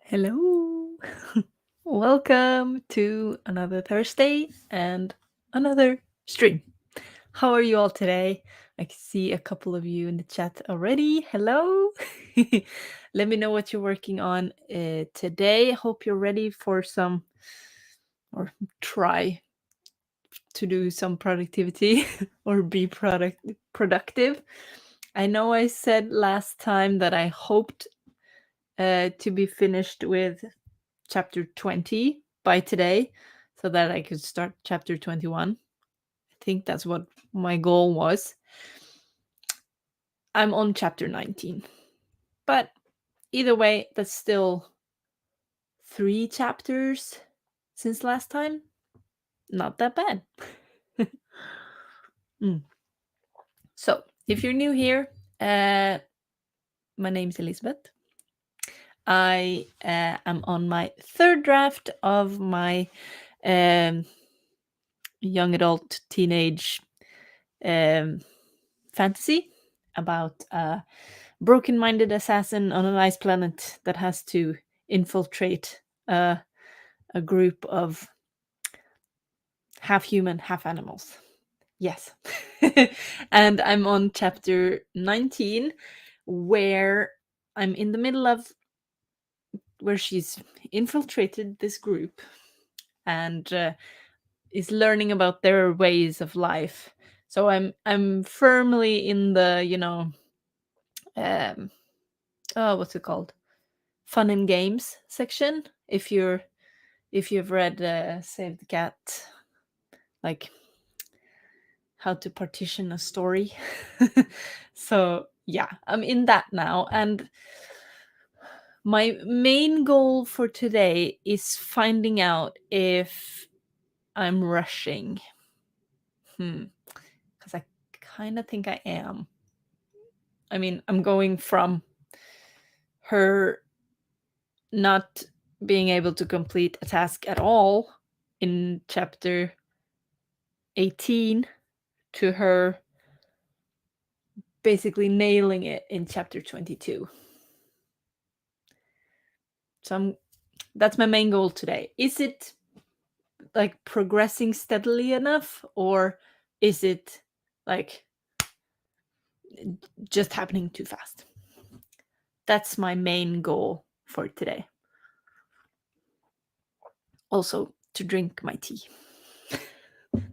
Hello. Welcome to another Thursday and another stream. How are you all today? I can see a couple of you in the chat already. Hello. Let me know what you're working on today. Hope you're ready for some, or try to do some productivity or be productive. I know I said last time that I hoped to be finished with chapter 20 by today so that I could start chapter 21. I think that's what my goal was. I'm on chapter 19. But either way, that's still 3 chapters since last time. Not that bad. So, if you're new here, my name's Elizabeth. I am on my third draft of my young adult teenage fantasy about a broken-minded assassin on an ice planet that has to infiltrate a group of half human, half animals. Yes. And I'm on chapter 19, where I'm in the middle of where she's infiltrated this group and is learning about their ways of life. So I'm firmly in the, um what's it called? Fun and games section. If you've read Save the Cat, like how to partition a story. So yeah, I'm in that now, and my main goal for today is finding out if I'm rushing. Because I kind of think I am. I mean, I'm going from her not being able to complete a task at all in chapter 18 to her basically nailing it in chapter 22. So that's my main goal today. Is it like progressing steadily enough, or is it like just happening too fast? That's my main goal for today. Also, to drink my tea.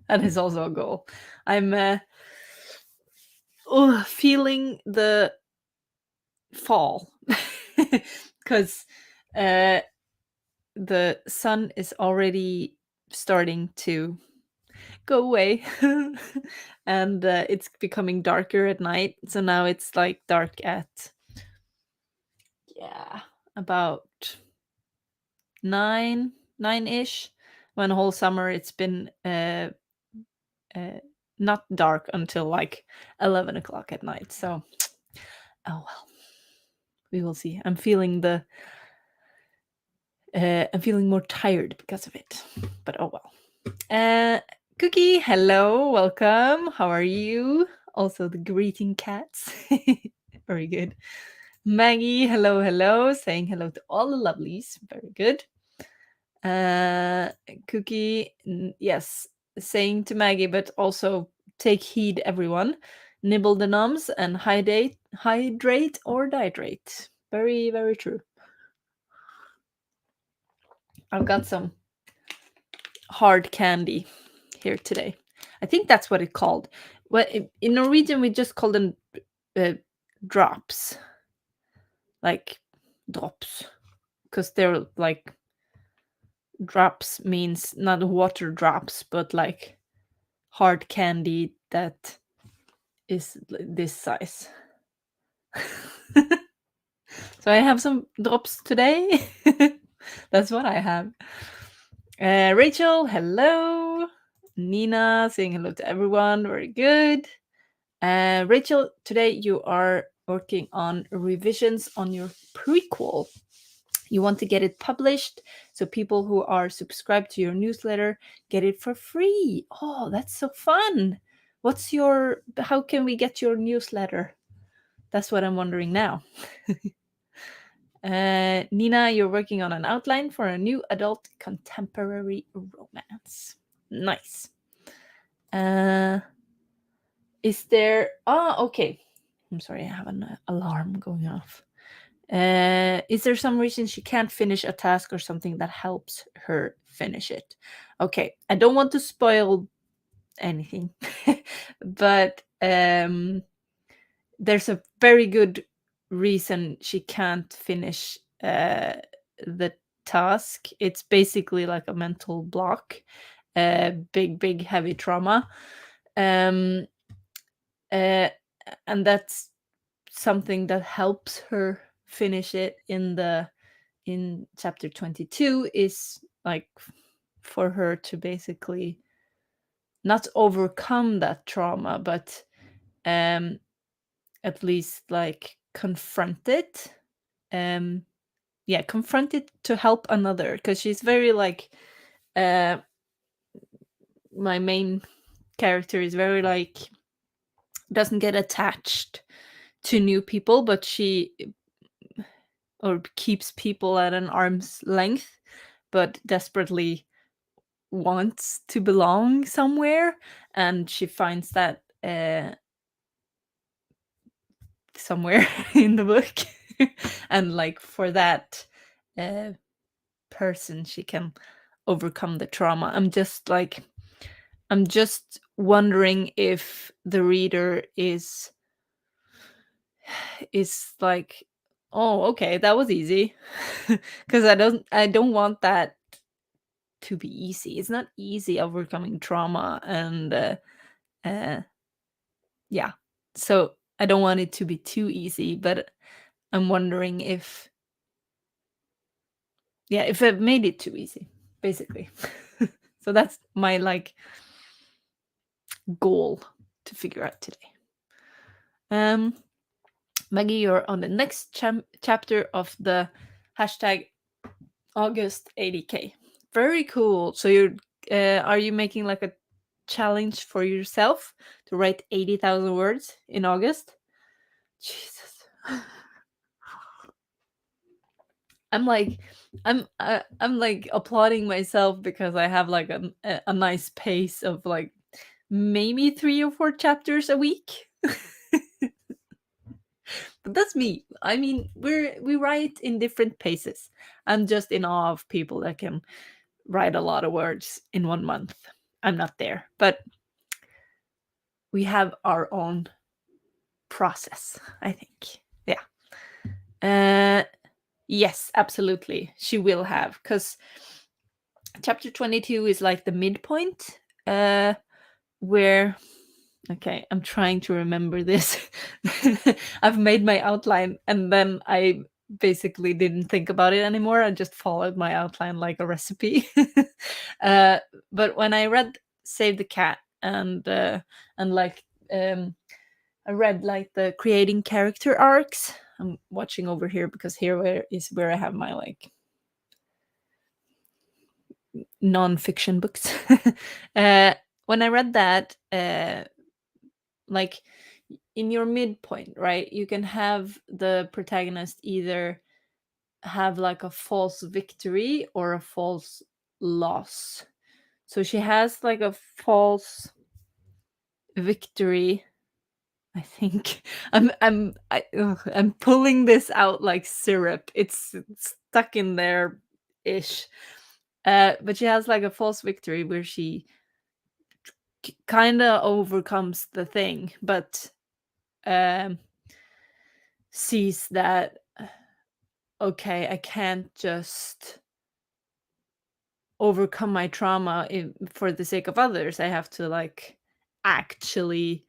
That is also a goal. I'm feeling the fall because the sun is already starting to go away and it's becoming darker at night. So now it's like dark at about 9-ish, when whole summer it's been not dark until like 11 o'clock at night. So oh well, we will see. I'm feeling more tired because of it, but oh well. Cookie, hello, welcome. How are you? Also the greeting cats. Very good. Maggie, hello, saying hello to all the lovelies. Very good. Cookie, yes, saying to Maggie, but also take heed, everyone. Nibble the nums and hydrate or dihydrate. Very, very true. I've got some hard candy here today. I think that's what it's called. Well, in Norwegian, we just call them drops, like drops, because they're like drops means not water drops, but like hard candy that is this size. So I have some drops today. That's what I have. Rachel, hello. Nina, saying hello to everyone. Very good. Rachel, today you are working on revisions on your prequel. You want to get it published so people who are subscribed to your newsletter get it for free. Oh, that's so fun. How can we get your newsletter? That's what I'm wondering now. Nina, you're working on an outline for a new adult contemporary romance. Nice. Is there... okay. I'm sorry, I have an alarm going off. Is there some reason she can't finish a task or something that helps her finish it? Okay, I don't want to spoil anything, but there's a very good reason she can't finish the task. It's basically like a mental block, big heavy trauma, um, uh, and that's something that helps her finish it in chapter 22 is like for her to basically not overcome that trauma, but at least like confront it. Yeah, confront it to help another, because she's very like uh my main character is very like doesn't get attached to new people, but she or keeps people at an arm's length, but desperately wants to belong somewhere, and she finds that somewhere in the book. And like for that person she can overcome the trauma. I'm just wondering if the reader is like, oh, okay, that was easy. Because I don't want that to be easy. It's not easy overcoming trauma, and uh yeah, so I don't want it to be too easy, but I'm wondering if, yeah, if I've made it too easy, basically. So that's my like goal to figure out today. Maggie, you're on the next chapter of the hashtag August 80K. Very cool. So are you making like a challenge for yourself to write 80,000 words in August? Jesus. I'm like applauding myself because I have like a nice pace of like maybe 3 or 4 chapters a week. But that's me. I mean, we write in different paces. I'm just in awe of people that can write a lot of words in 1 month. I'm not there, but we have our own process, I think. Yeah. Yes, absolutely. She will have, because chapter 22 is like the midpoint, where, okay, I'm trying to remember this. I've made my outline and then I basically didn't think about it anymore. I just followed my outline like a recipe. But when I read Save the Cat and like I read like the creating character arcs. I'm watching over here because is where I have my like non-fiction books. When I read that, like in your midpoint, right, you can have the protagonist either have like a false victory or a false loss. So she has like a false victory, I think. I'm pulling this out like syrup. It's stuck in there ish. But she has like a false victory where she kind of overcomes the thing, but um sees that, okay, I can't just overcome my trauma for the sake of others. I have to like actually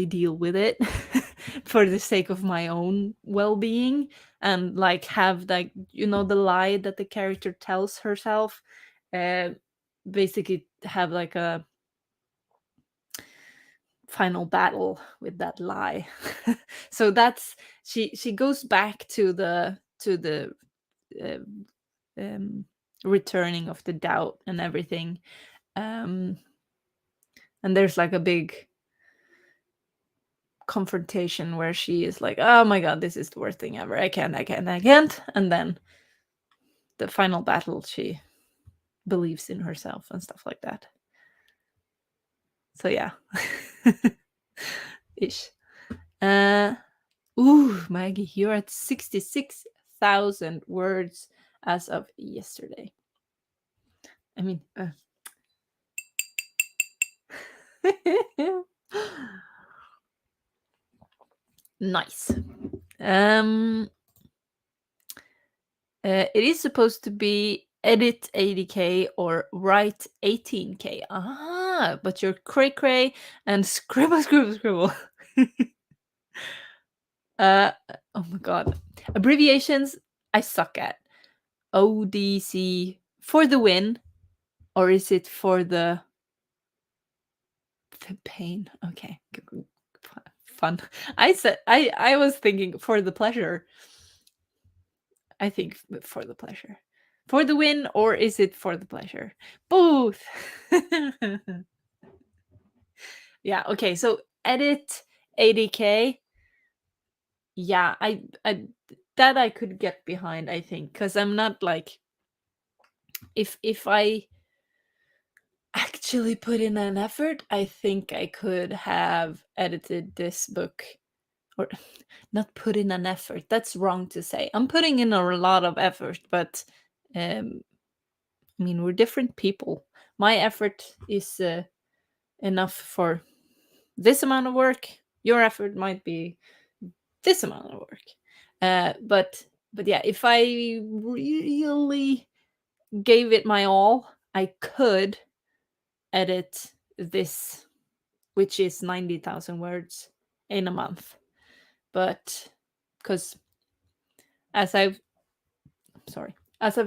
deal with it for the sake of my own well-being, and like have like, the lie that the character tells herself, uh basically have like a final battle with that lie. So that's she goes back to the uh, um, returning of the doubt and everything, and there's like a big confrontation where she is like, oh my god, this is the worst thing ever. I can't. And then the final battle, she believes in herself and stuff like that. So yeah. Ish. Maggie, you're at 66,000 words as of yesterday. I mean, nice. It is supposed to be edit 80k or write 18k. Ah, but you're cray cray and scribble. Oh my god. Abbreviations I suck at. ODC for the win, or is it for the pain? Okay. Fun. I was thinking for the pleasure. I think for the pleasure. For the win, or is it for the pleasure? Both. Yeah, okay. So edit 80k. Yeah, I that I could get behind, I think, cuz I'm not like if I actually put in an effort, I think I could have edited this book, or not put in an effort. That's wrong to say. I'm putting in a lot of effort, but I mean, we're different people. My effort is enough for this amount of work. Your effort might be this amount of work. But yeah, if I really gave it my all, I could edit this, which is 90,000 words in a month. But because as I've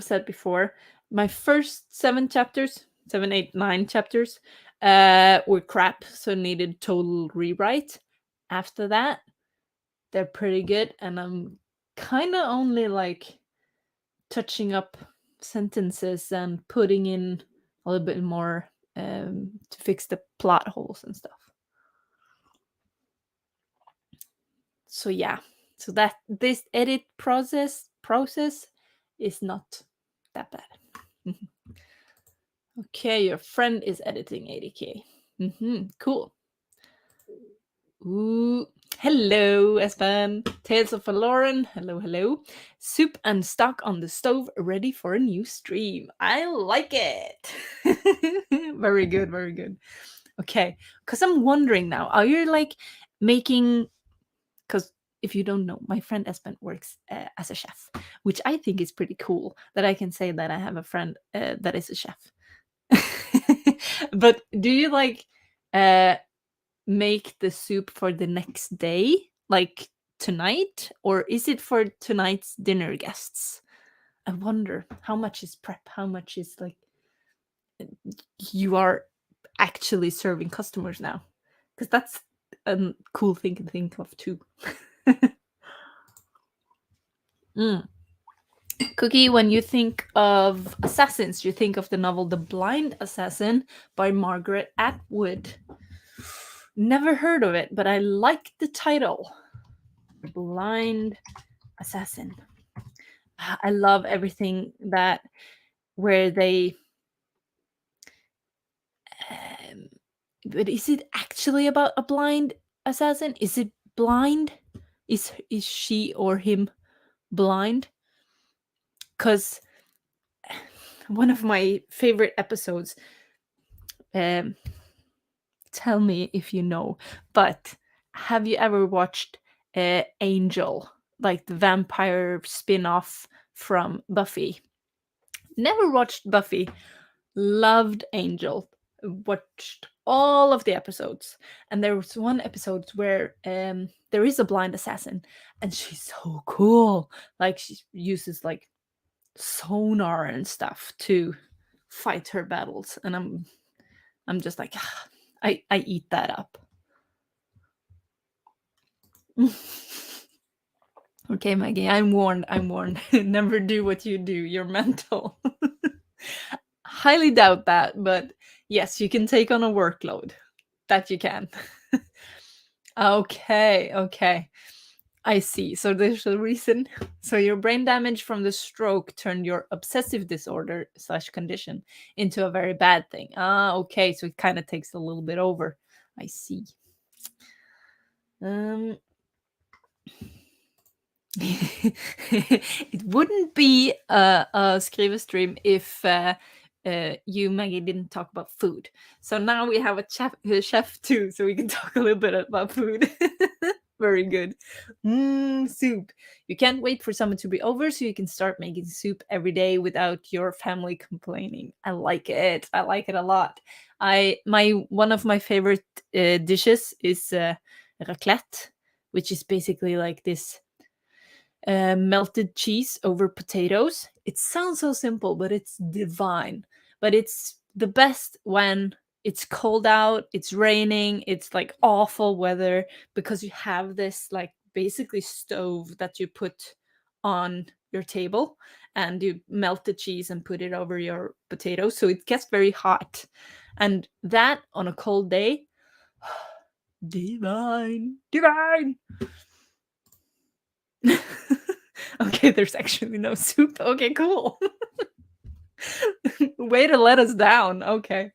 said before, my first 7 chapters, 7, 8, 9 chapters, were crap, so needed total rewrite. After that, they're pretty good, and I'm kind of only like touching up sentences and putting in a little bit more to fix the plot holes and stuff. So yeah, so that this edit process is not that bad. Okay, your friend is editing 80k. Cool. Ooh, hello, Espen. Tales of Lauren. Hello. Soup and stock on the stove, ready for a new stream. I like it. Very good. Okay, because I'm wondering now, are you like making? Because if you don't know, my friend Espen works as a chef, which I think is pretty cool that I can say that I have a friend that is a chef. But do you like make the soup for the next day, like tonight, or is it for tonight's dinner guests? I wonder how much is prep, how much is like you are actually serving customers now, because that's a cool thing to think of too. Cookie, when you think of assassins, you think of the novel The Blind Assassin by Margaret Atwood. Never heard of it, but I like the title. Blind Assassin. I love everything that where they but is it actually about a blind assassin? Is it blind? Is she or him blind? Cuz one of my favorite episodes, tell me if you know, but have you ever watched Angel, like the vampire spin-off from Buffy? Never watched Buffy, loved Angel, watched all of the episodes, and there was one episode where there is a blind assassin, and she's so cool. Like she uses like sonar and stuff to fight her battles, and I'm just like, I eat that up. Okay, Maggie, I'm warned. Never do what you do. You're mental. Highly doubt that, but yes, you can take on a workload. That you can. Okay, okay. I see. So there's a reason. So your brain damage from the stroke turned your obsessive disorder slash condition into a very bad thing. Ah, okay. So it kind of takes a little bit over. I see. Um, it wouldn't be a Skrive stream if you, Maggie, didn't talk about food. So now we have a chef too, so we can talk a little bit about food. Very good. Soup. You can't wait for summer to be over so you can start making soup every day without your family complaining. I like it. I like it a lot. One of my favorite dishes is raclette, which is basically like this melted cheese over potatoes. It sounds so simple, but it's divine. But it's the best when it's cold out, it's raining, it's like awful weather, because you have this like basically stove that you put on your table, and you melt the cheese and put it over your potatoes. So it gets very hot. And that on a cold day, divine, divine. Okay, there's actually no soup. Okay, cool. Way to let us down. Okay.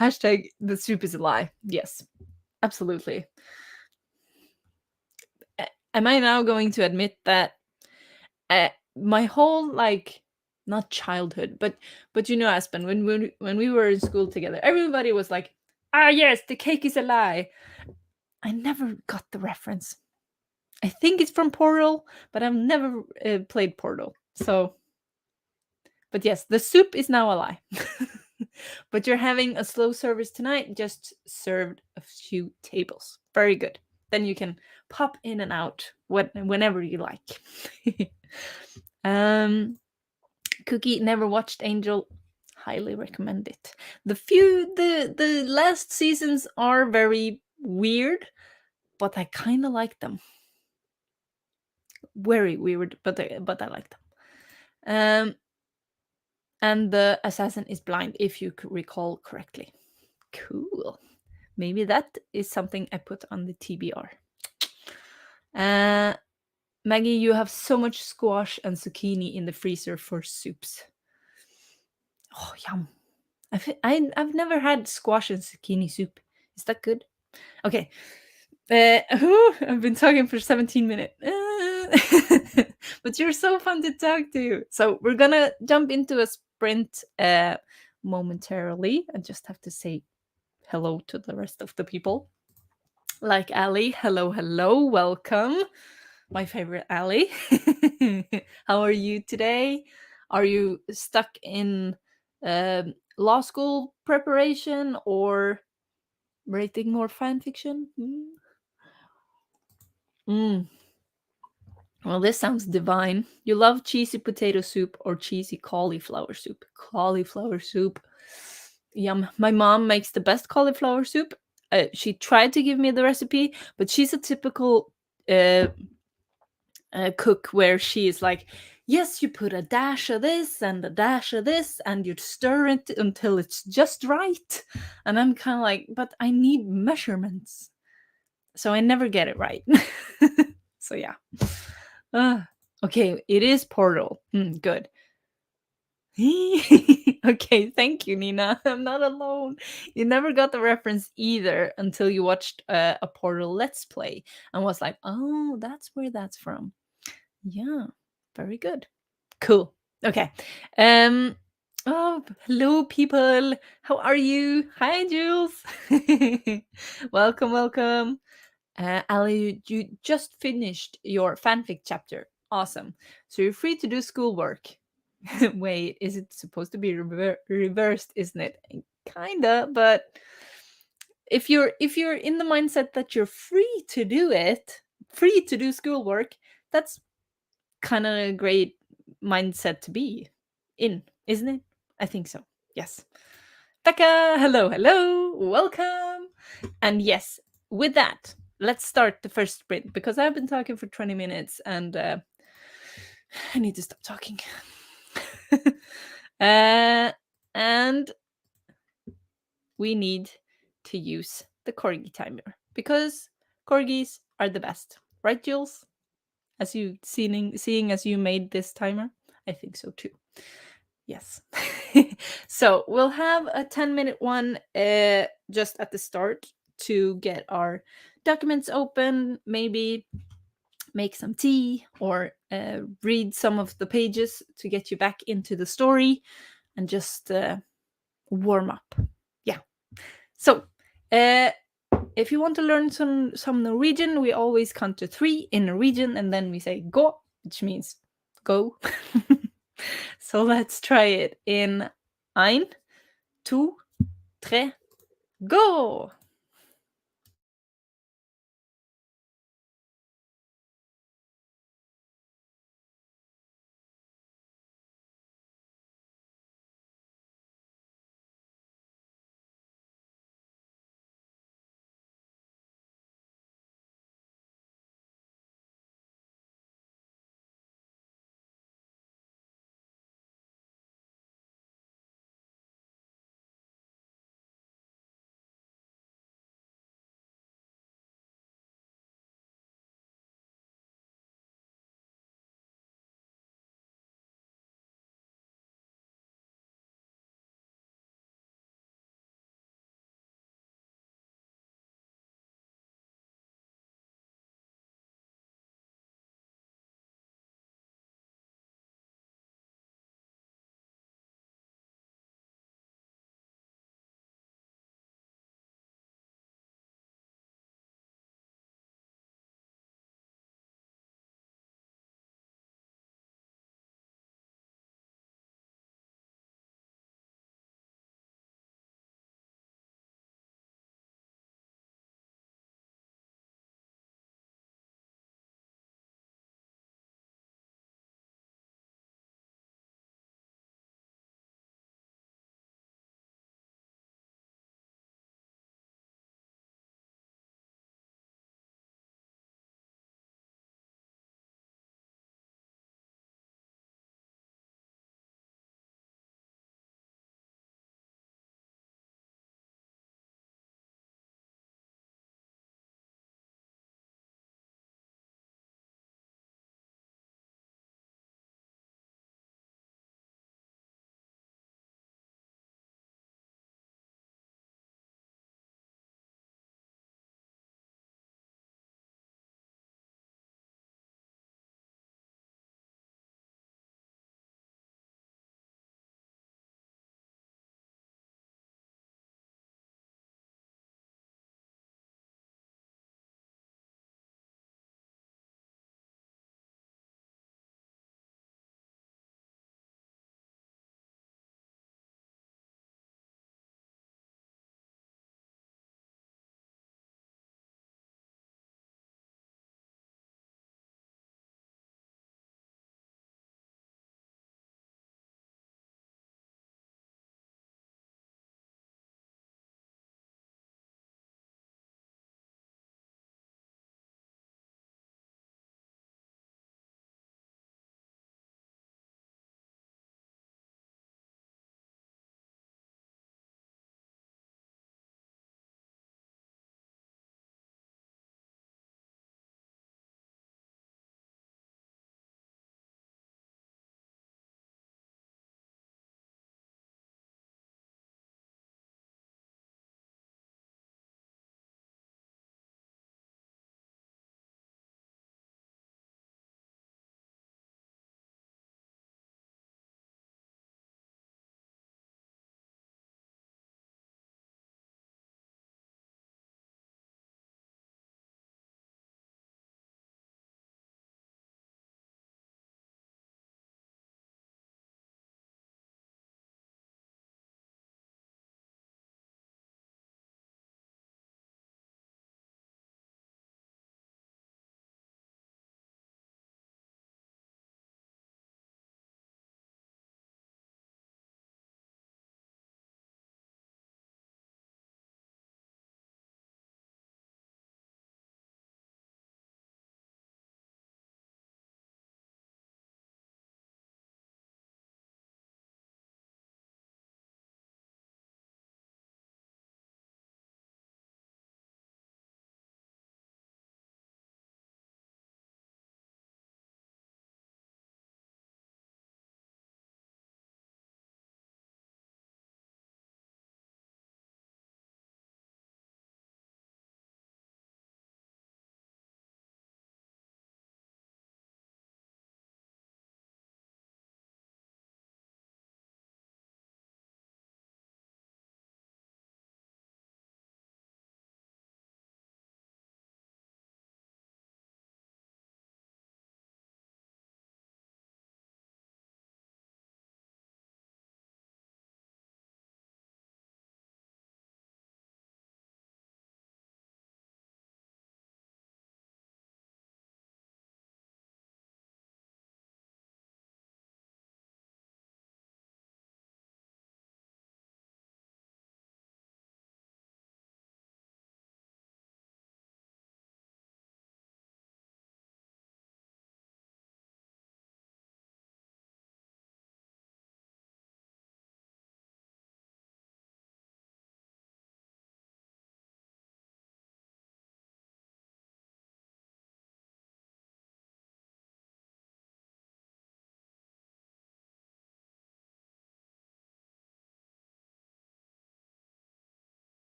Hashtag the soup is a lie. Yes, absolutely. Am I now going to admit that my whole like not childhood, but you know, Aspen, when we were in school together, everybody was like, "Ah, yes, the cake is a lie." I never got the reference. I think it's from Portal, but I've never played Portal. So, but yes, the soup is now a lie. But you're having a slow service tonight, just served a few tables. Very good. Then you can pop in and out whenever you like. um, Cookie never watched Angel. Highly recommend it. The last seasons are very weird, but I kind of like them. Very weird, but I like them. And the assassin is blind, if you recall correctly. Cool. Maybe that is something I put on the TBR. Maggie, you have so much squash and zucchini in the freezer for soups. Oh, yum. I've never had squash and zucchini soup. Is that good? Okay. I've been talking for 17 minutes. But you're so fun to talk to. So we're gonna jump into a sprint momentarily. I just have to say hello to the rest of the people. Like Ali, hello, hello, welcome. My favorite Ali. How are you today? Are you stuck in law school preparation or writing more fan fiction? Mm. Well, this sounds divine. You love cheesy potato soup or cheesy cauliflower soup? Cauliflower soup. Yum. My mom makes the best cauliflower soup. She tried to give me the recipe, but she's a typical uh, cook where she is like, yes, you put a dash of this and a dash of this, and you stir it until it's just right. And I'm kind of like, but I need measurements. So I never get it right. So yeah. Okay, it is Portal. Good. Okay, thank you, Nina. I'm not alone. You never got the reference either until you watched a Portal Let's Play and was like, oh, that's where that's from. Yeah, very good. Cool. Okay. Um. Oh, hello, people. How are you? Hi, Jules. Welcome, welcome. Ali, you just finished your fanfic chapter. Awesome. So you're free to do schoolwork. Wait, is it supposed to be reversed? Isn't it? Kinda, but if you're in the mindset that you're free to do it, free to do schoolwork, that's kind of a great mindset to be in, isn't it? I think so. Yes. Becca, hello, hello, welcome. And yes, with that, let's start the first sprint because I've been talking for 20 minutes and I need to stop talking. And we need to use the corgi timer because Corgis are the best. Right, Jules? As you seeing as you made this timer? I think so too. Yes. So we'll have a 10-minute one just at the start to get our documents open, maybe make some tea or read some of the pages to get you back into the story and just warm up. Yeah. So if you want to learn some Norwegian, we always count to 3 in Norwegian and then we say gå, which means go. So let's try it in ein, to, tre, go!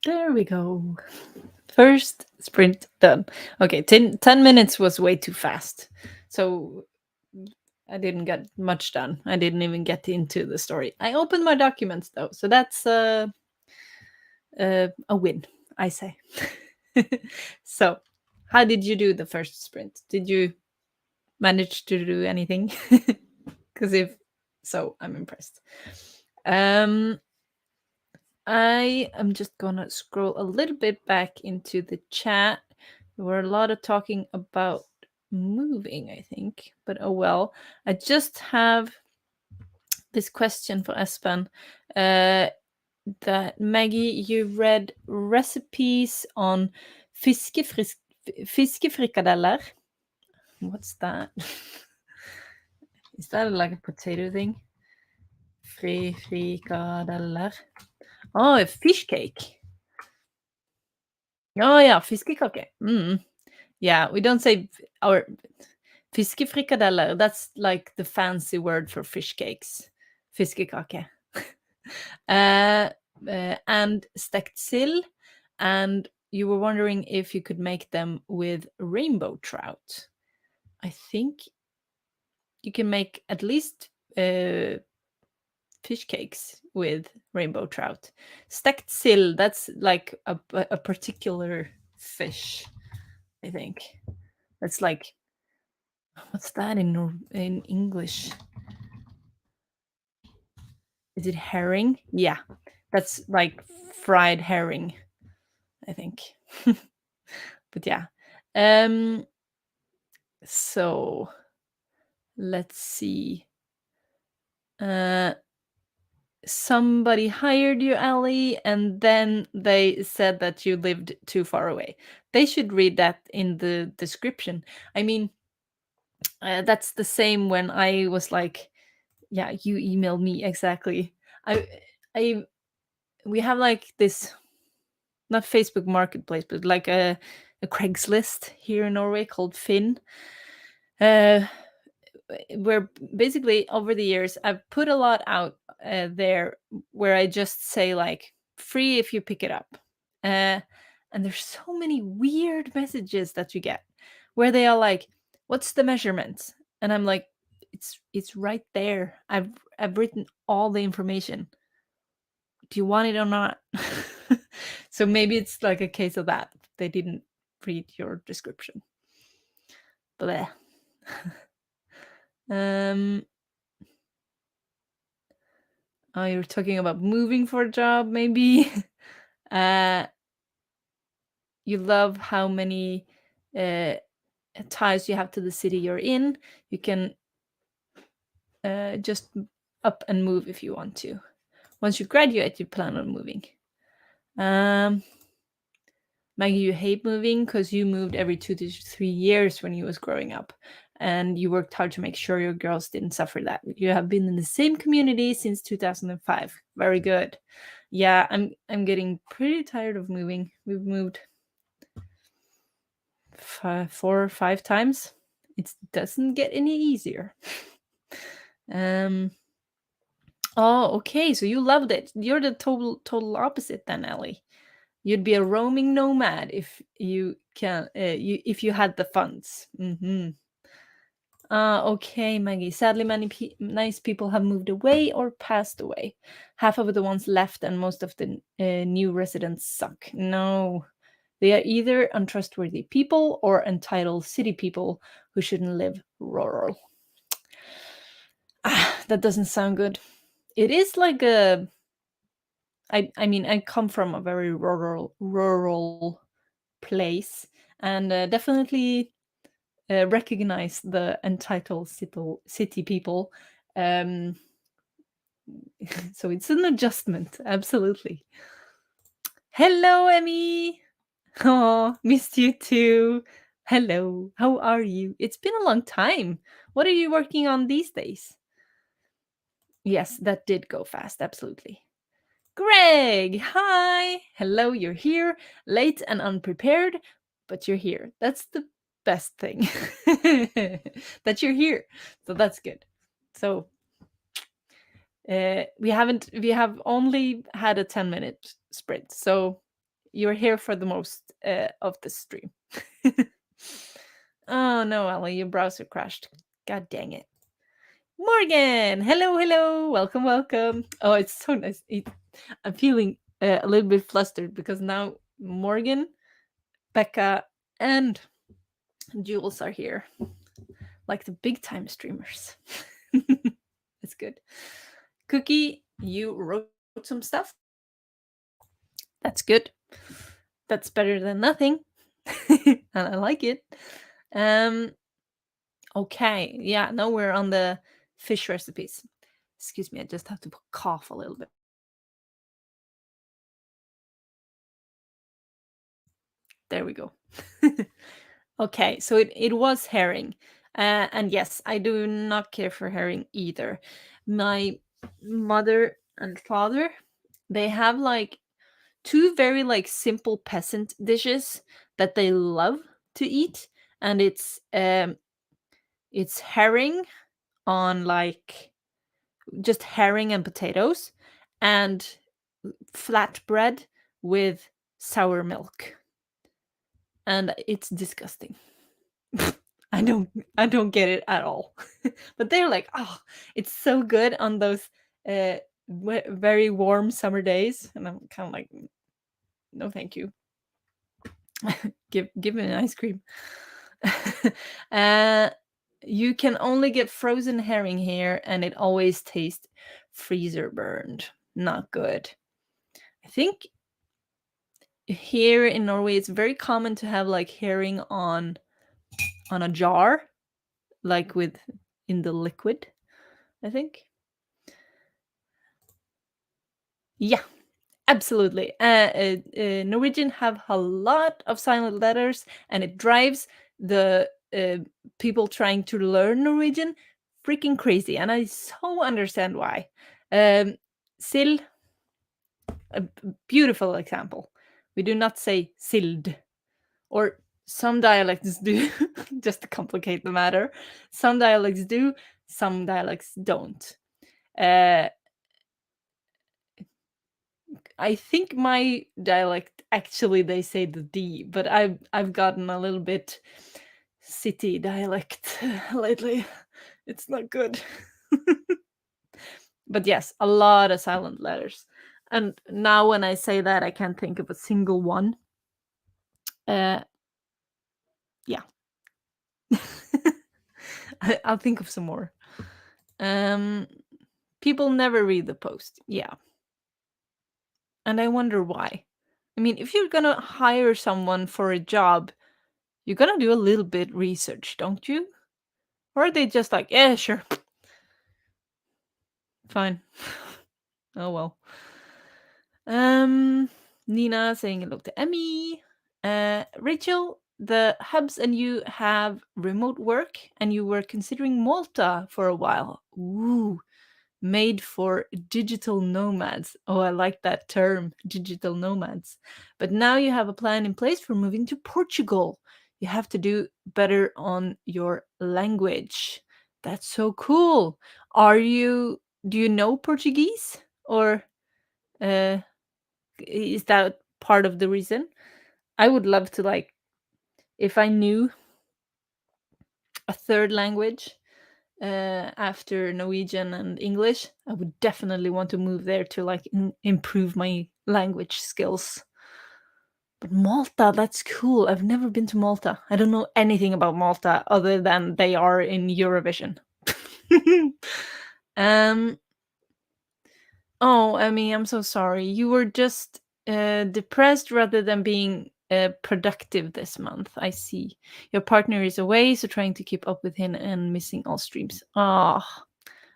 There we go. First sprint done. Okay, 10 minutes was way too fast. So I didn't get much done. I didn't even get into the story. I opened my documents though, so that's a win, I say. So, how did you do the first sprint? Did you manage to do anything? Because if so, I'm impressed. I am just gonna scroll a little bit back into the chat. There were a lot of talking about moving, I think, but oh well. I just have this question for Espen. That Maggie, you read recipes on fiskefrikadeller. What's that? Is that like a potato thing? Frikadeller. Oh, a fish cake. Oh yeah, fiskekake. Yeah, we don't say our fiskefrikadeller. That's like the fancy word for fish cakes. Fiskekake. uh, and stekt sill, and you were wondering if you could make them with rainbow trout. I think you can make at least fish cakes with rainbow trout. Stekt sill, that's like a particular fish, I think. That's like, what's that in English? Is it herring? Yeah, that's like fried herring, I think. But yeah. So let's see. Somebody hired you, Ali, and then they said that you lived too far away. They should read that in the description. I mean, that's the same when I was like, yeah, you emailed me exactly. I, I, we have like this, not Facebook Marketplace, but like a Craigslist here in Norway called Finn. Uh, where basically over the years I've put a lot out there where I just say like free if you pick it up. Uh, and there's so many weird messages that you get where they are like, "What's the measurement?" And I'm like, "It's right there. I've written all the information. Do you want it or not?" So maybe it's like a case of that. They didn't read your description. Bleh. um Oh, you're talking about moving for a job, maybe? uh, you love how many uh, ties you have to the city you're in. You can just up and move if you want to. Once you graduate, you plan on moving. Um, Maggie, you hate moving because you moved every 2 to 3 years when you was growing up, and you worked hard to make sure your girls didn't suffer that. You have been in the same community since 2005. Very good. Yeah, I'm getting pretty tired of moving. We've moved 4 or 5 times. It doesn't get any easier. um. Oh, okay. So you loved it. You're the total opposite then, Ellie. You'd be a roaming nomad if you can if you had the funds. Okay, Maggie. Sadly, many nice people have moved away or passed away. Half of the ones left, and most of the new residents suck. No, they are either untrustworthy people or entitled city people who shouldn't live rural. That doesn't sound good. It is like a. I mean, I come from a very rural place, and definitely recognize the entitled city people. Um, so it's an adjustment, absolutely. Hello, Emmy. Oh, missed you too. Hello, how are you? It's been a long time. What are you working on these days? Yes, that did go fast, absolutely. Greg, hi. Hello, you're here, late and unprepared, but you're here. That's the best thing. That you're here. So that's good. So we have only had a 10-minute sprint. So you're here for the most of the stream. Oh no, Ali, your browser crashed. God dang it. Morgan, hello, hello, welcome, welcome. Oh, it's so nice. I'm feeling a little bit flustered because now Morgan, Becca, and Jules are here, like the big time streamers. It's good. Cookie, you wrote some stuff. That's good. That's better than nothing. And I like it. Um, okay, yeah, now we're on the fish recipes. Excuse me, I just have to cough a little bit. There we go. Okay, so it was herring. And yes, I do not care for herring either. My mother and father, they have like two very like simple peasant dishes that they love to eat, and it's herring on like just herring and potatoes, and flatbread with sour milk, and it's disgusting. I don't get it at all. But they're like, oh, it's so good on those very warm summer days, and I'm kind of like, no, thank you. Give me an ice cream. uh, you can only get frozen herring here, and it always tastes freezer burned. Not good. I think here in Norway, it's very common to have like herring on a jar, like with in the liquid. I think. Yeah, absolutely. Norwegian have a lot of silent letters, and it drives the people trying to learn Norwegian freaking crazy. And I so understand why. Sill, a beautiful example. We do not say sild, or some dialects do, just to complicate the matter. Some dialects do, some dialects don't. Uh, I think my dialect actually they say the D, but I've gotten a little bit city dialect lately. It's not good. But yes, a lot of silent letters. And now when I say that, I can't think of a single one. Uh, yeah. I'll think of some more. Um, people never read the post. Yeah. And I wonder why. I mean, if you're gonna hire someone for a job, you're gonna do a little bit research, don't you? Or are they just like, yeah, sure, fine. Oh well. Um, Nina saying hello to Emmy. Rachel, the hubs and you have remote work, and you were considering Malta for a while. Ooh, made for digital nomads. Oh, I like that term, digital nomads. But now you have a plan in place for moving to Portugal. You have to do better on your language. That's so cool. Do you know Portuguese, or uh is that part of the reason? I would love to, like, if I knew a third language after Norwegian and English, I would definitely want to move there to like improve my language skills. But Malta, that's cool. I've never been to Malta. I don't know anything about Malta other than they are in Eurovision. um. Oh, I mean, I'm so sorry. You were just depressed rather than being productive this month. I see. Your partner is away, so trying to keep up with him and missing all streams. Ah,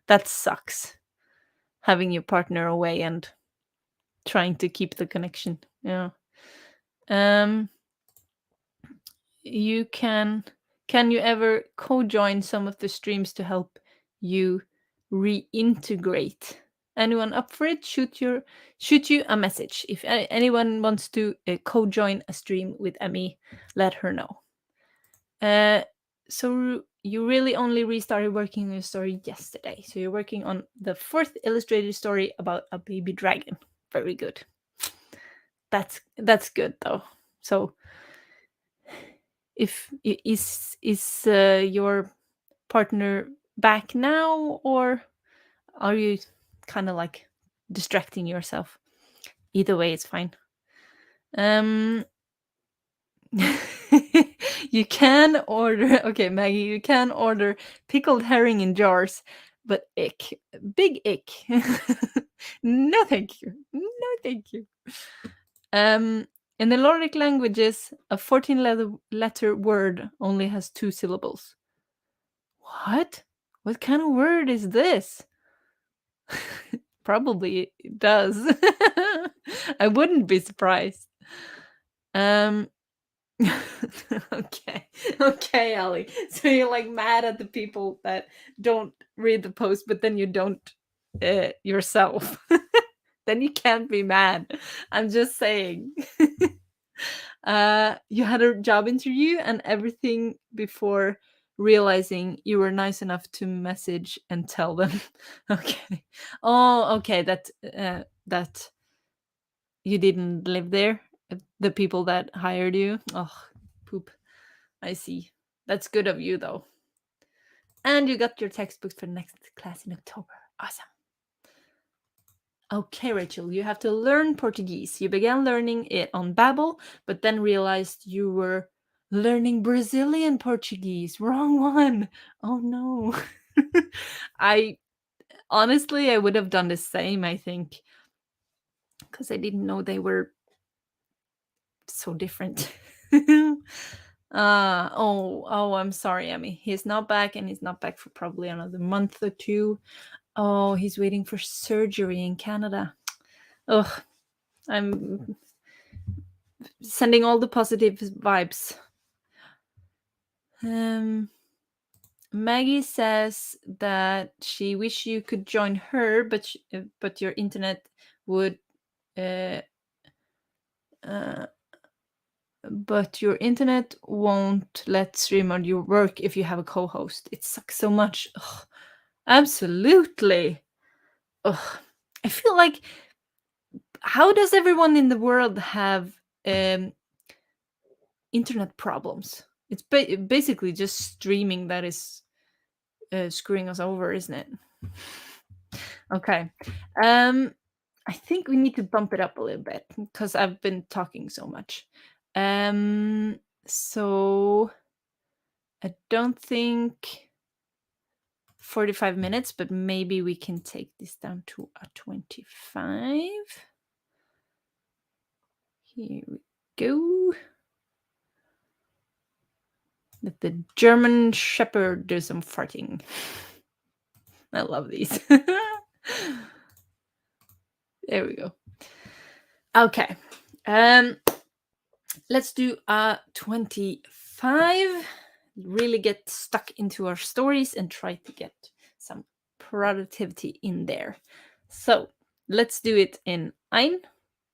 that sucks. Having your partner away and trying to keep the connection. Yeah. Um you can you ever co-join some of the streams to help you reintegrate? Anyone up for it? Shoot you a message. If anyone wants to co-join a stream with Emmy, let her know. So you really only restarted working on your story yesterday. So you're working on the fourth illustrated story about a baby dragon. Very good. that's good though. So if is your partner back now, or are you kind of like distracting yourself? Either way, it's fine. Um, you can order. Okay, Maggie, you can order pickled herring in jars, but ick, big ick. No, thank you. No, thank you. Um, in the Nordic languages, a 14-letter word only has 2 syllables. What? What kind of word is this? Probably it does. I wouldn't be surprised. Um okay. Okay, Ali. So you're like mad at the people that don't read the post, but then you don't yourself. Then you can't be mad. I'm just saying. You had a job interview and everything before realizing you were nice enough to message and tell them. Okay. Oh, okay. That you didn't live there. The people that hired you. Oh, poop. I see. That's good of you, though. And you got your textbooks for next class in October. Awesome. Okay, Rachel, you have to learn Portuguese. You began learning it on Babbel, but then realized you were learning Brazilian Portuguese. Wrong one. Oh no. I honestly, I would have done the same, I think, because I didn't know they were so different. Oh, I'm sorry, Emmy. He's not back, and he's not back for probably another month or two. Oh, he's waiting for surgery in Canada. Ugh, I'm sending all the positive vibes. Um, Maggie says that she wish you could join her, but your internet would uh, uh, but your internet won't let stream on your work if you have a co-host. It sucks so much. Ugh, absolutely. Ugh. I feel like, how does everyone in the world have um, internet problems? It's basically just streaming that is screwing us over, isn't it? Okay. Um, I think we need to bump it up a little bit because I've been talking so much. So I don't think 45 minutes, but maybe we can take this down to a 25. Here we go. Let the German Shepherd do some farting. I love these. There we go. Okay. Let's do a 25. Really get stuck into our stories and try to get some productivity in there. So let's do it in 1,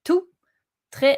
2, 3.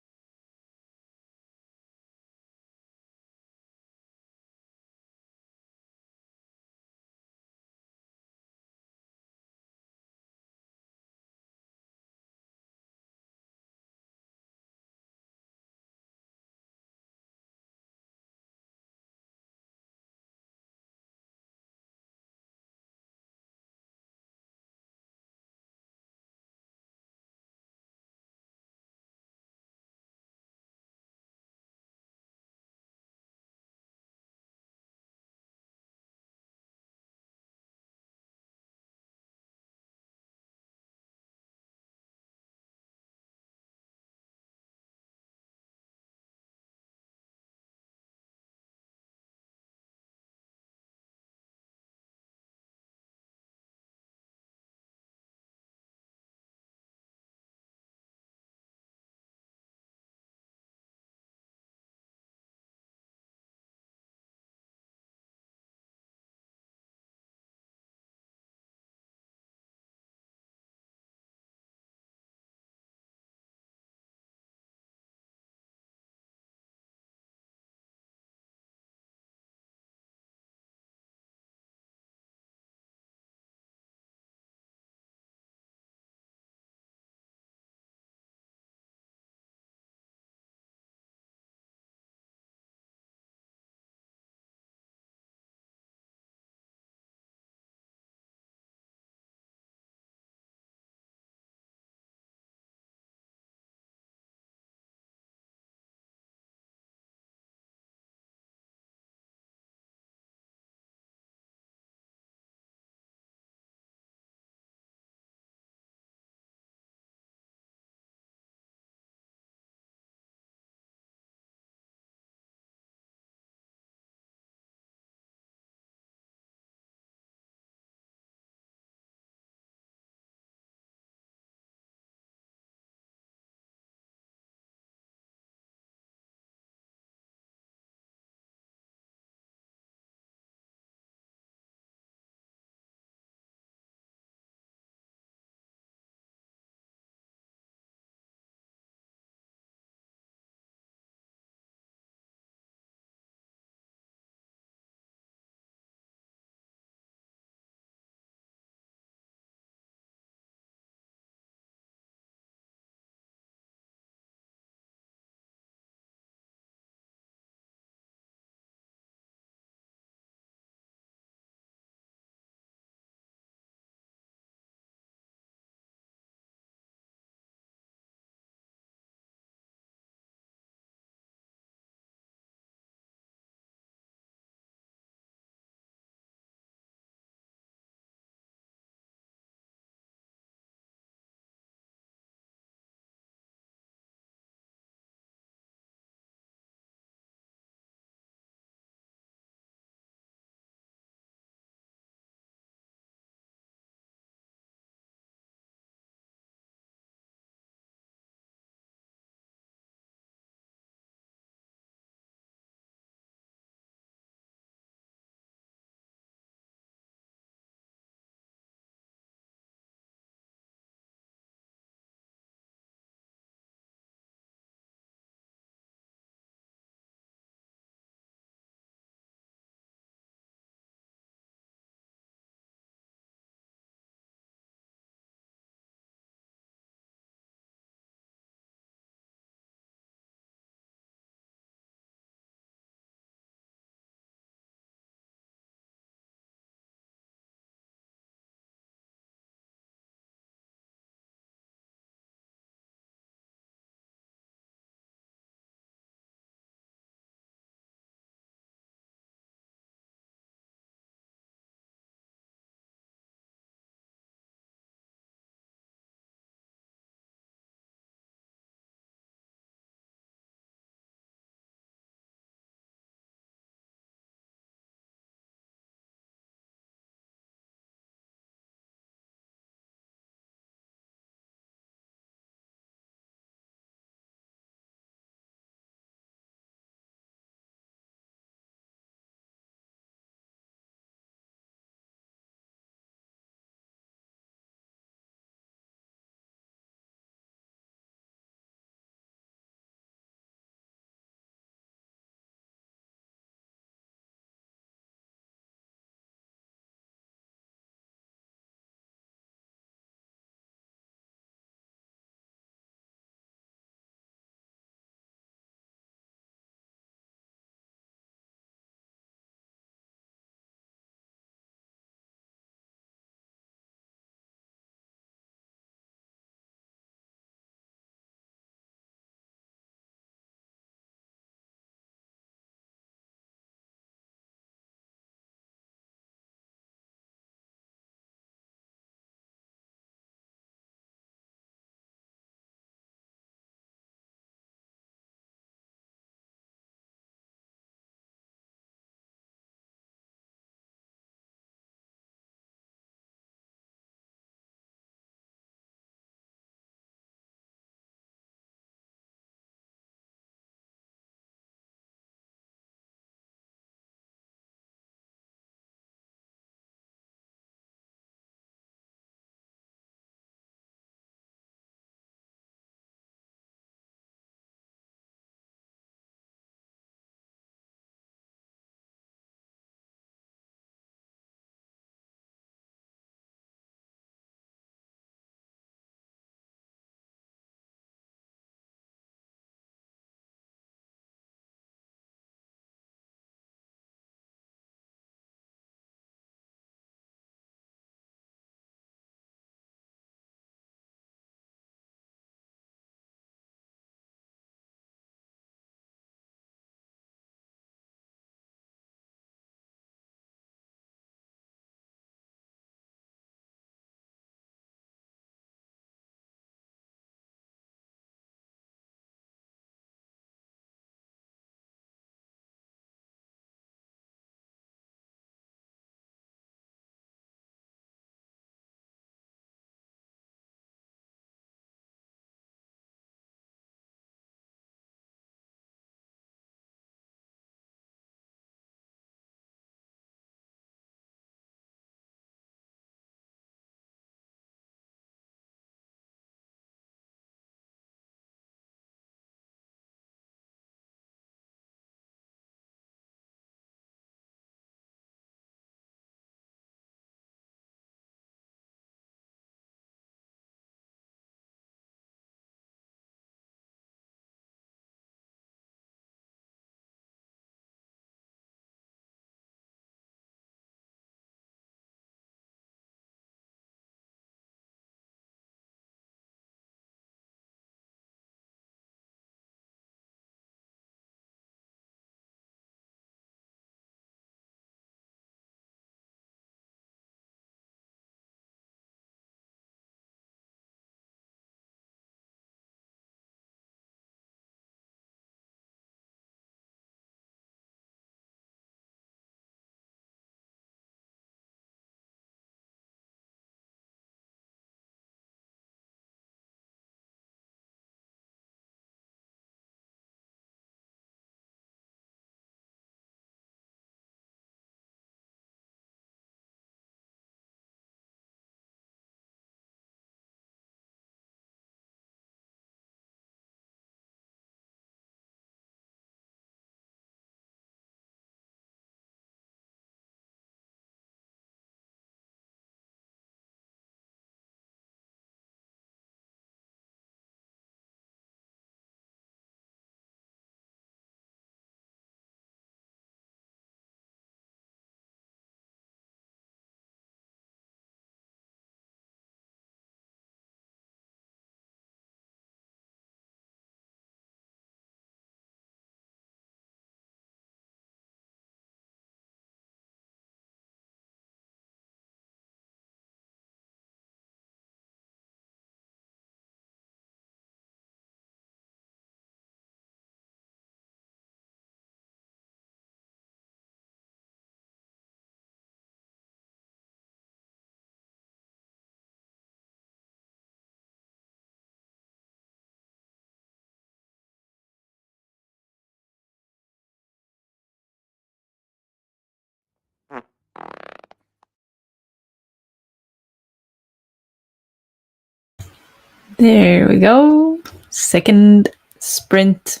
There we go. Second sprint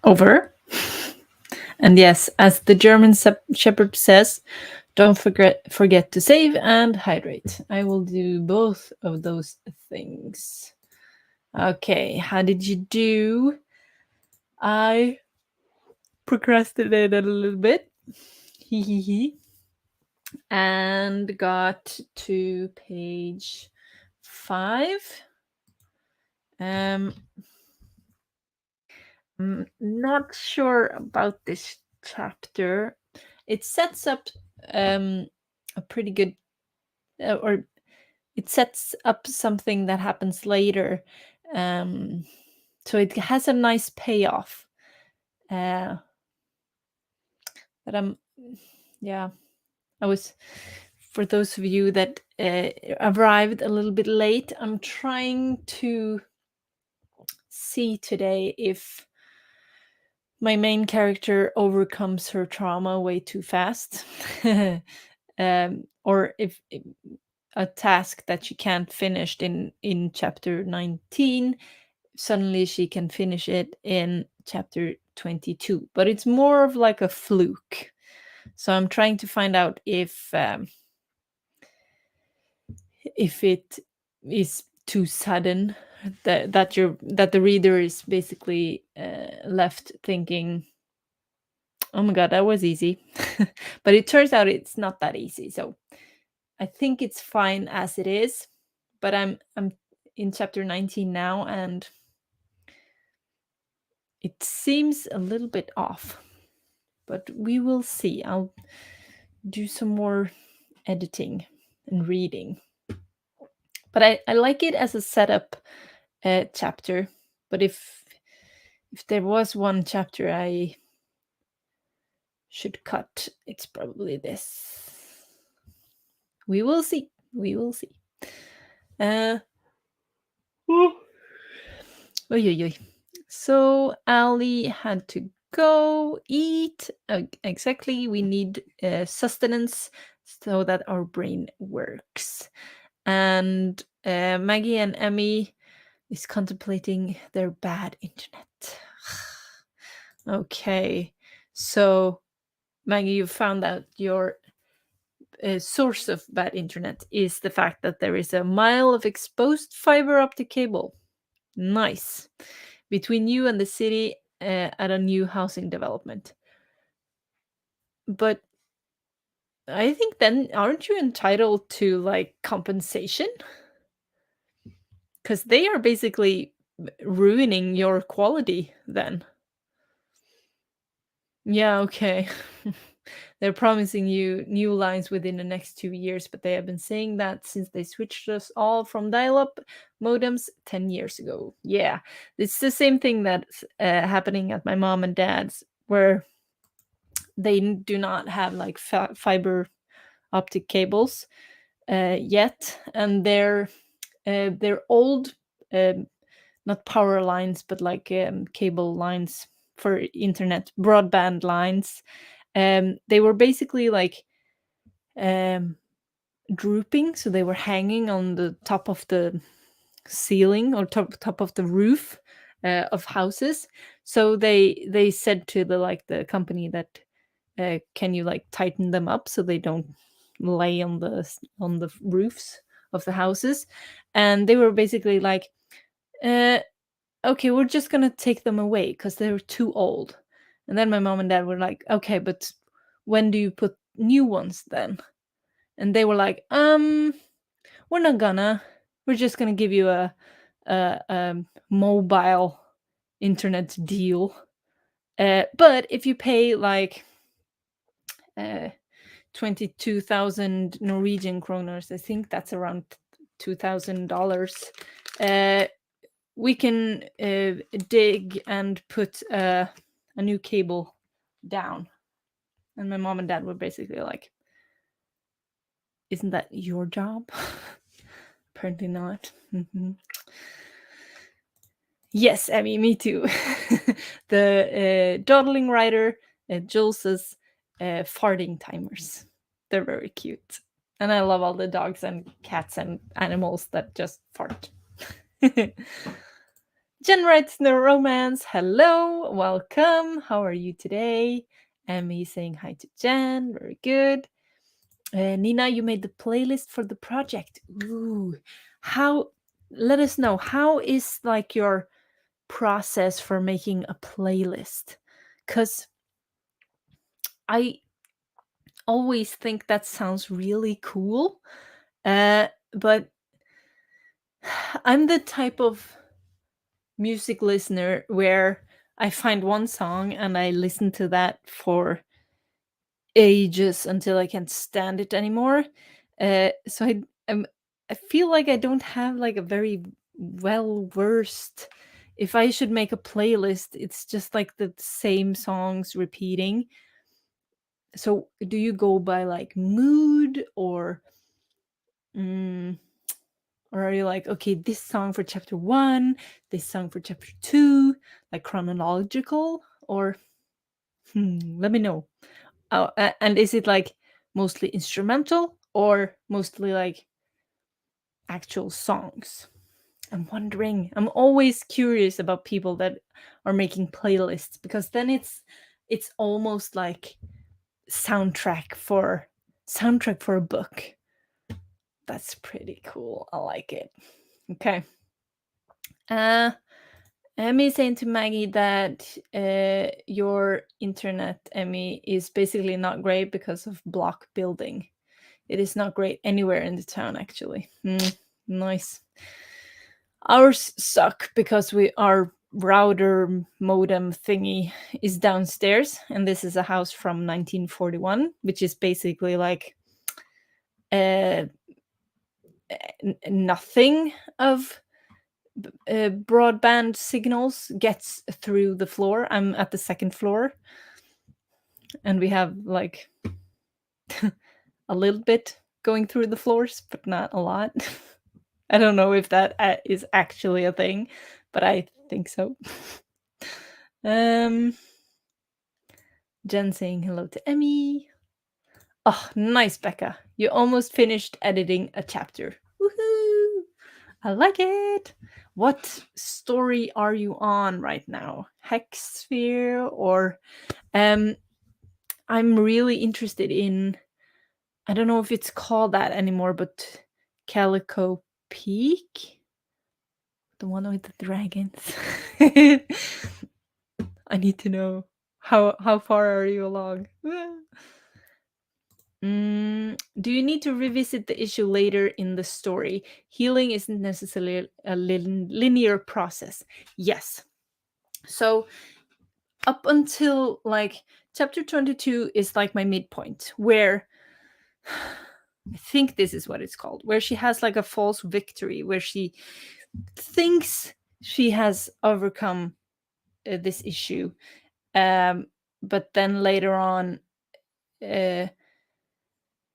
over. And yes, as the German shepherd says, don't forget to save and hydrate. I will do both of those things. Okay, how did you do? I procrastinated a little bit. And got to page 5. I'm not sure about this chapter. It sets up a pretty good, or it sets up something that happens later. So it has a nice payoff. But yeah, I was, for those of you that arrived a little bit late, I'm trying to see today if my main character overcomes her trauma way too fast. Or if a task that she can't finish in chapter 19, suddenly she can finish it in chapter 22. But it's more of like a fluke. So I'm trying to find out if it is too sudden, that the reader is basically left thinking, oh my god, that was easy. But it turns out it's not that easy. So I think it's fine as it is. But I'm in chapter 19 now, and it seems a little bit off. But we will see. I'll do some more editing and reading. But I like it as a setup chapter. But if there was one chapter I should cut, it's probably this. We will see. We will see. Oy, oy, oy. So Ali had to go eat. Exactly. We need sustenance so that our brain works. And Maggie and Emmy is contemplating their bad internet. Okay. So Maggie, you found out your source of bad internet is the fact that there is a mile of exposed fiber optic cable. Nice. Between you and the city at a new housing development. But I think then aren't you entitled to like compensation? Because they are basically ruining your quality then. Yeah, okay. They're promising you new lines within the next 2 years, but they have been saying that since they switched us all from dial up modems 10 years ago. Yeah, it's the same thing that's happening at my mom and dad's, where they do not have like fiber optic cables yet. And they're old, not power lines, but like cable lines for internet, broadband lines. They were basically like drooping, so they were hanging on the top of the ceiling or top of the roof of houses. So they said to the company that can you like tighten them up so they don't lay on the roofs of the houses. And they were basically like, okay, we're just gonna take them away because they're too old. And then my mom and dad were like, okay, but when do you put new ones then? And they were like, we're not gonna. We're just gonna give you a mobile internet deal. But if you pay like 22,000 Norwegian kroners, I think that's around $2,000. We can dig and put a new cable down. And my mom and dad were basically like, isn't that your job? Apparently not. Mm-hmm. Yes, I mean, me too. The dawdling rider, Jules's farting timers. They're very cute. And I love all the dogs and cats and animals that just fart. Jen writes no romance. Hello, welcome. How are you today? Emmy saying hi to Jen. Very good. Nina, you made the playlist for the project. Ooh, how? Let us know. How is like your process for making a playlist? Because I always think that sounds really cool, but I'm the type of music listener where I find one song and I listen to that for ages until I can't stand it anymore. I feel like I don't have like a very well versed. If I should make a playlist, it's just like the same songs repeating. So, do you go by like mood mm, or are you like, okay, this song for chapter 1, this song for chapter 2, like chronological? Or let me know. Oh, and is it like mostly instrumental or mostly like actual songs? I'm wondering. I'm always curious about people that are making playlists because then it's almost like soundtrack for soundtrack for a book. That's pretty cool. I like it. Okay. Uh Emmy saying to Maggie that your internet, Emmy, is basically not great because of block building. It is not great anywhere in the town, actually. Nice. Ours suck because our router modem thingy is downstairs, and this is a house from 1941, which is basically like uh, nothing of broadband signals gets through the floor. I'm at the second floor, and we have like a little bit going through the floors, but not a lot. I don't know if that is actually a thing, but I think so. um, Jen saying hello to Emmy. Oh, nice, Becca. You almost finished editing a chapter. Woohoo! I like it. What story are you on right now? Hex Sphere or I'm really interested in, I don't know if it's called that anymore, but Calico Peak? The one with the dragons. I need to know how far are you along? Do you need to revisit the issue later in the story? Healing isn't necessarily a linear process. Yes. So up until like chapter 22 is like my midpoint where I think this is what it's called, where she has like a false victory, where she thinks she has overcome this issue. But then later on, uh,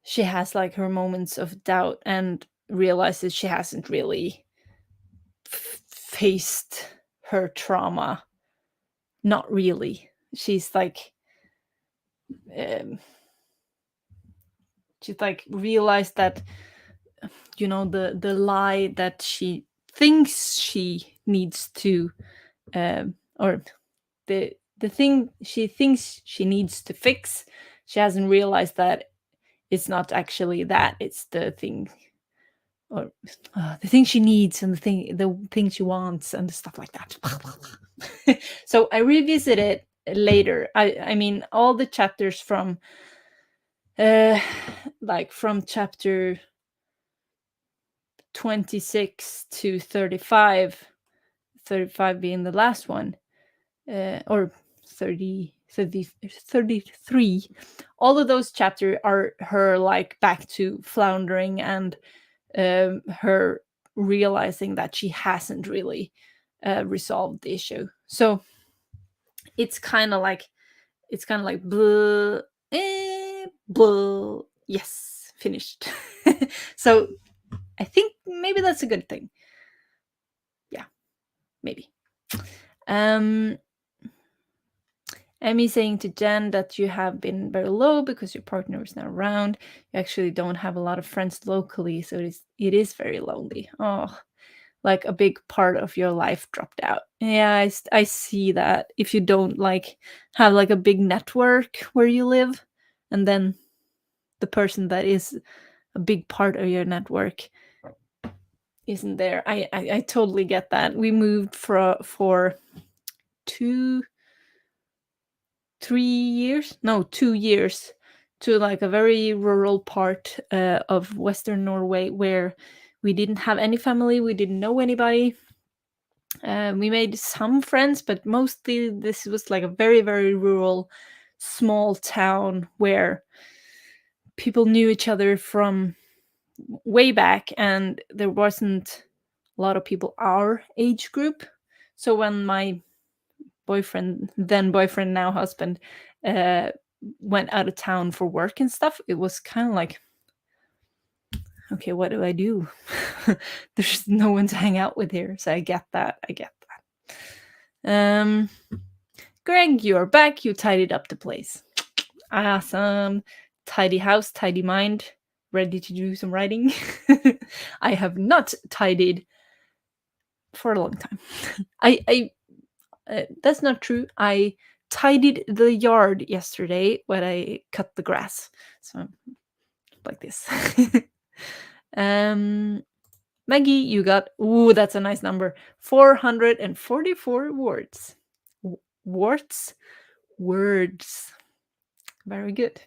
she has like her moments of doubt and realizes she hasn't really faced her trauma. Not really. She's like, um, she's like realized that the lie that she thinks she needs to, or the thing she thinks she needs to fix, she hasn't realized that it's not actually that, it's the thing, or the thing she needs and the thing she wants and stuff like that. So I revisit it later. I mean all the chapters from like from chapter 26 to 35, 35 being the last one, or 30, 30, 33. All of those chapters are her like back to floundering and her realizing that she hasn't really resolved the issue. So it's kind of like blah, blah, yes, finished. So I think maybe that's a good thing. Yeah, maybe. Emmy saying to Jen that you have been very low because your partner is not around. You actually don't have a lot of friends locally, so it is very lonely. Oh, like a big part of your life dropped out. Yeah, I see that. If you don't like have like a big network where you live, and then the person that is a big part of your network isn't there. I totally get that. We moved for 2 3 years, no, 2 years, to like a very rural part of Western Norway where we didn't have any family, we didn't know anybody. We made some friends, but mostly this was like a very, very rural, small town where people knew each other from way back, and there wasn't a lot of people our age group. So when my boyfriend, then boyfriend, now husband, uh, went out of town for work and stuff, it was kind of like, okay, what do I do? There's no one to hang out with here. So I get that. I get that. Greg, you're back. You tidied up the place. Awesome. Tidy house, tidy mind. Ready to do some writing? I have not tidied for a long time. I that's not true. I tidied the yard yesterday when I cut the grass. So like this. um Maggie, you got, ooh, that's a nice number. 444 words. Words? Words. Very good.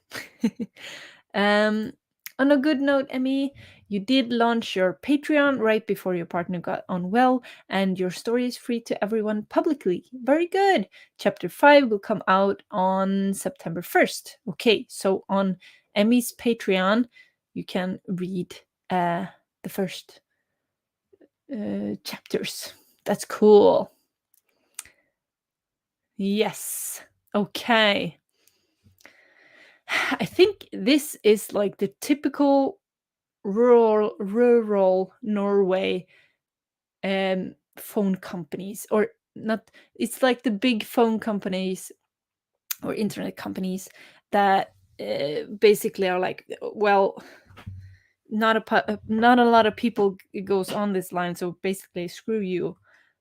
um, on a good note, Emmy, you did launch your Patreon right before your partner got unwell, and your story is free to everyone publicly. Very good. Chapter 5 will come out on September 1st. Okay, so on Emmy's Patreon, you can read the first chapters. That's cool. Yes. Okay. I think this is like the typical rural Norway phone companies, or not. It's like the big phone companies or internet companies that basically are like, well, not a lot of people goes on this line, so basically screw you.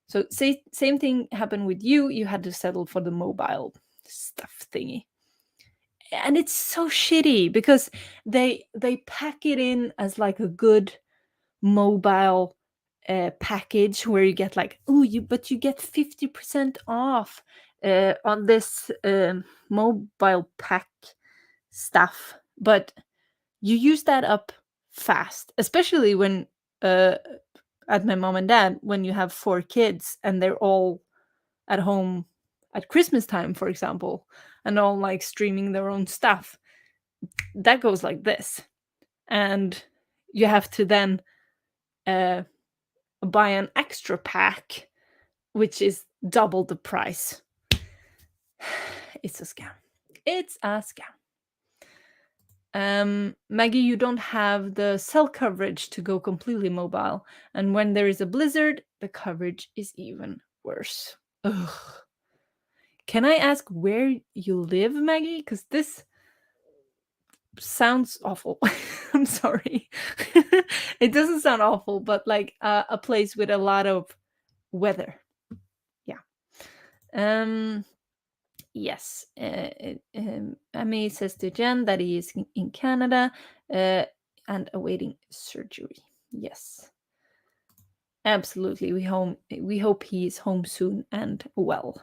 So same thing happened with you. You had to settle for the mobile stuff thingy, and it's so shitty because they pack it in as like a good mobile package where you get like, oh, you get 50% off on this mobile pack stuff, but you use that up fast, especially when uh at my mom and dad, when you have 4 kids and they're all at home at Christmas time, for example, and all like streaming their own stuff. That goes like this. And you have to then uh, buy an extra pack, which is double the price. It's a scam. It's a scam. Maggie, you don't have the cell coverage to go completely mobile. And when there is a blizzard, the coverage is even worse. Ugh. Can I ask where you live, Maggie? Because this sounds awful. I'm sorry. It doesn't sound awful, but like a place with a lot of weather. Yeah. Um. Yes. Amy says to Jen that he is in Canada and awaiting surgery. Yes. Absolutely. We hope he is home soon and well.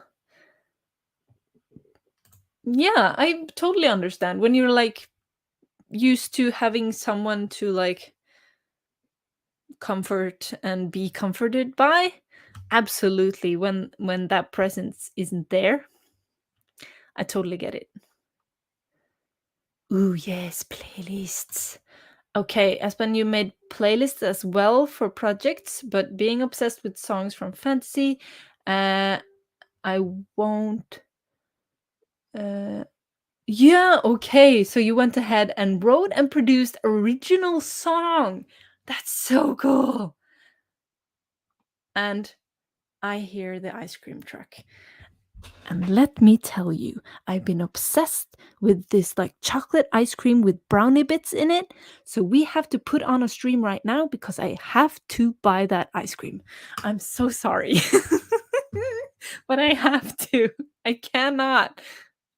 Yeah, I totally understand. When you're like used to having someone to like comfort and be comforted by, absolutely, when that presence isn't there, I totally get it. Ooh, yes, playlists. Okay, Aspen, you made playlists as well for projects, but being obsessed with songs from fantasy, uh I won't. uh yeah, okay, so you went ahead and wrote and produced original song. That's so cool. And I hear the ice cream truck. And let me tell you, I've been obsessed with this like chocolate ice cream with brownie bits in it. So we have to put on a stream right now because I have to buy that ice cream. I'm so sorry. But I have to. I cannot.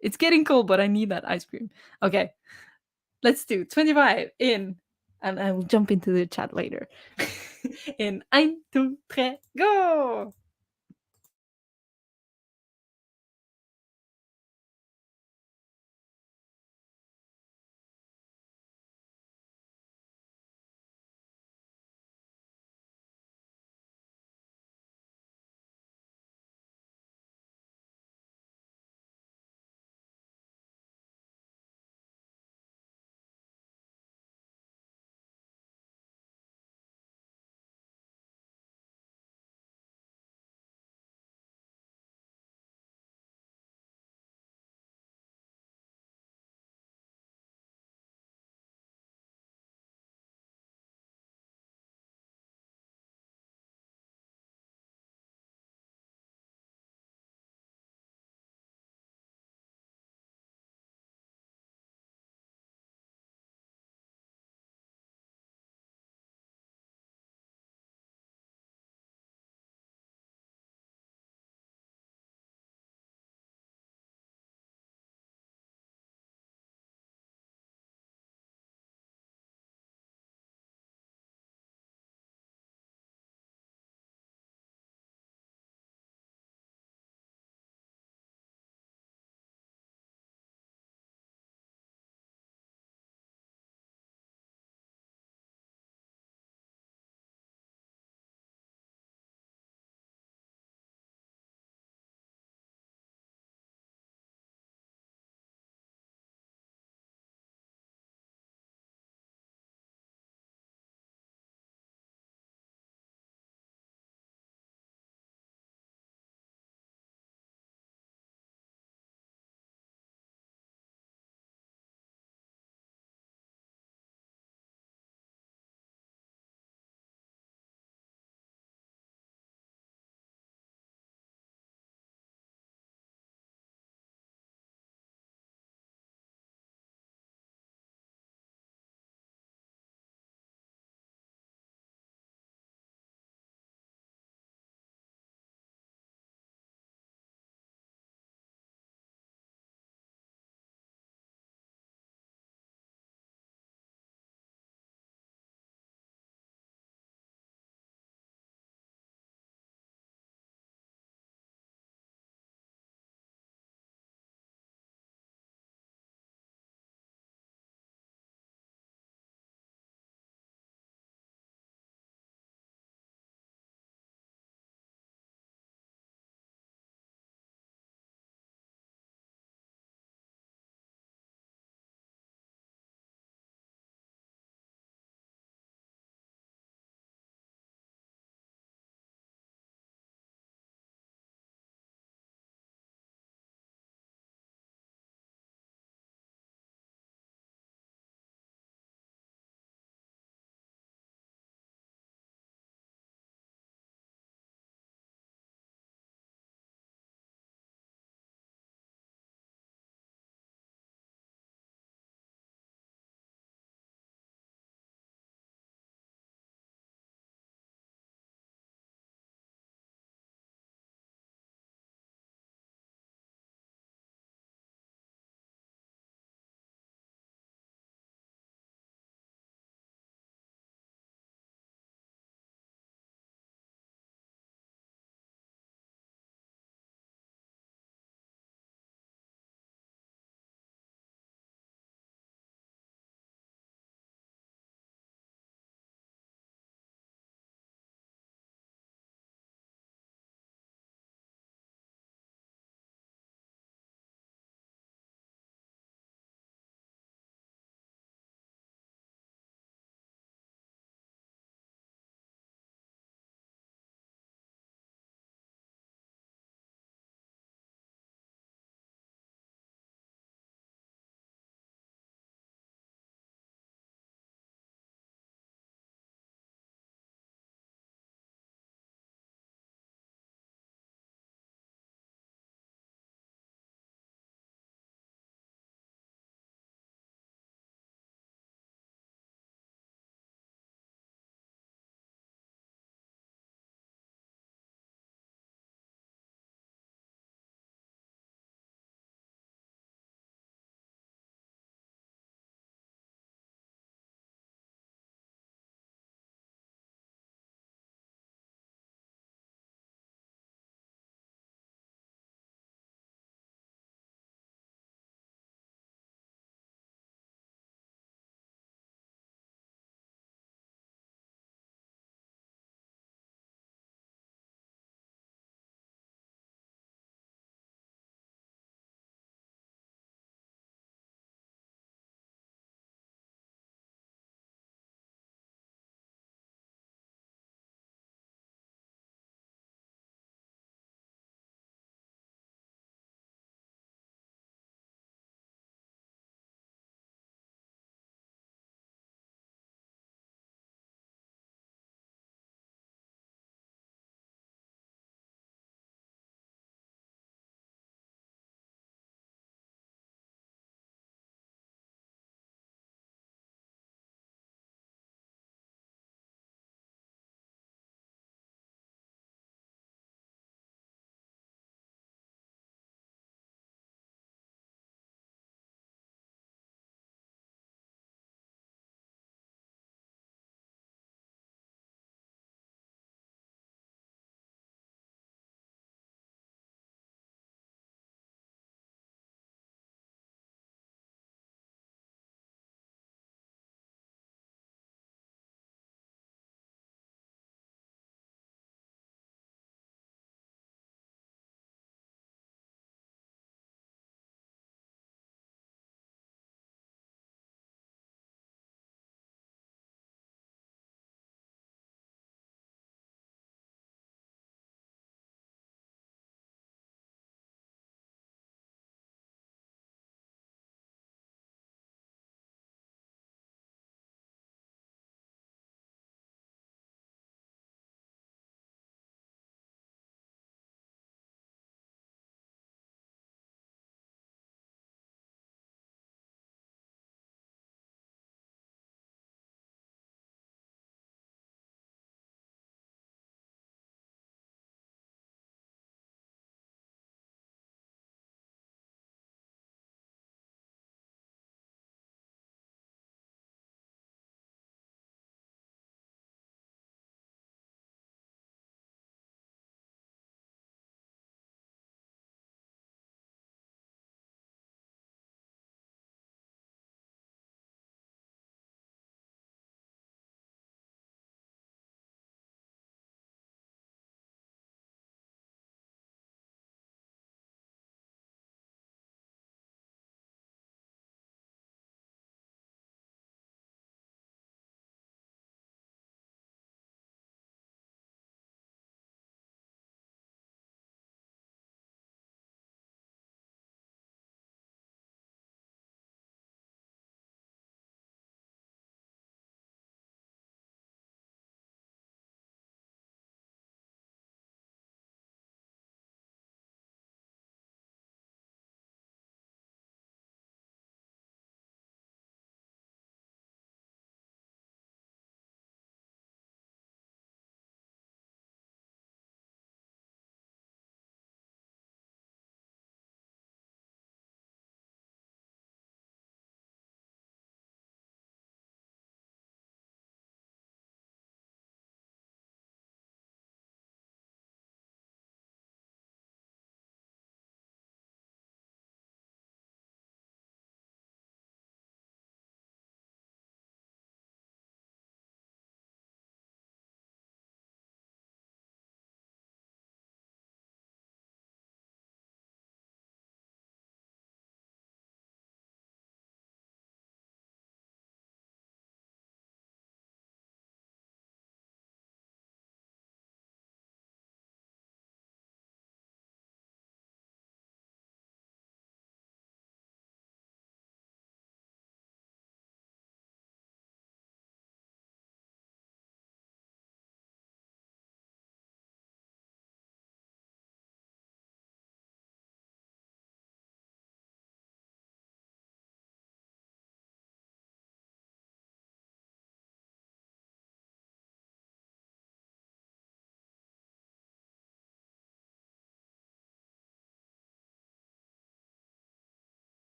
It's getting cold, but I need that ice cream. Okay, let's do 25 in, and I will jump into the chat later. In 1, 2, 3, go!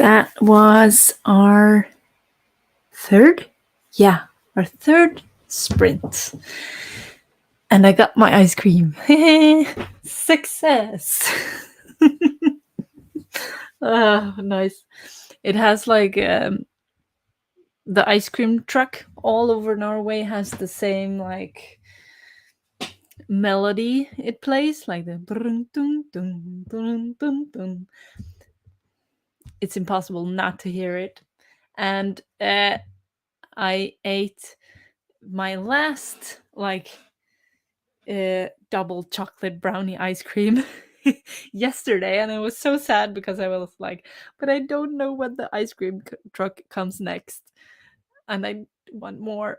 that was our third, yeah, our third sprint. And I got my ice cream. Success. Nice. It has like the ice cream truck all over Norway has the same like melody it plays, like the brun, dun, dun, dun, dun, dun. It's impossible not to hear it. And I ate my last like double chocolate brownie ice cream yesterday, and I was so sad because I was like, but I don't know when the ice cream truck comes next, and I want more.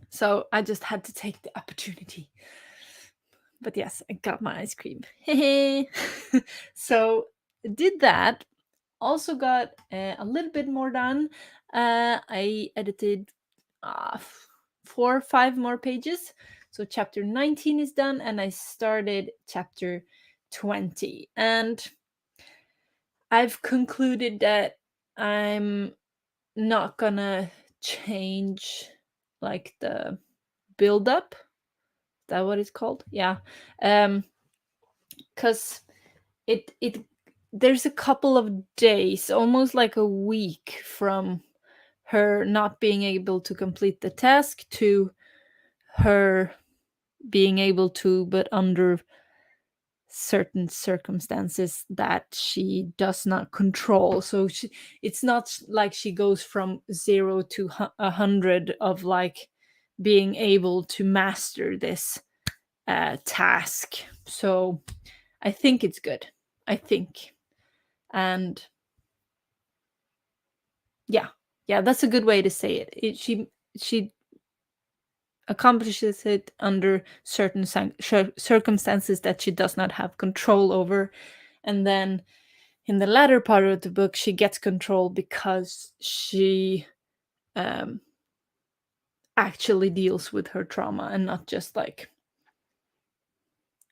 So I just had to take the opportunity. But yes, I got my ice cream. So did that. Also got a little bit more done. I edited 4 or 5 more pages. So chapter 19 is done, and I started chapter 20. And I've concluded that I'm not gonna change like the build up. Is that what it's called? Yeah. Because it there's a couple of days, almost like a week, from her not being able to complete the task to her being able to, but under certain circumstances that she does not control. So it's not like she goes from 0 to 100 of like being able to master this task. So I think it's good. I think. And yeah, that's a good way to say it. She accomplishes it under certain circumstances that she does not have control over, and then in the latter part of the book she gets control because she um, actually deals with her trauma and not just like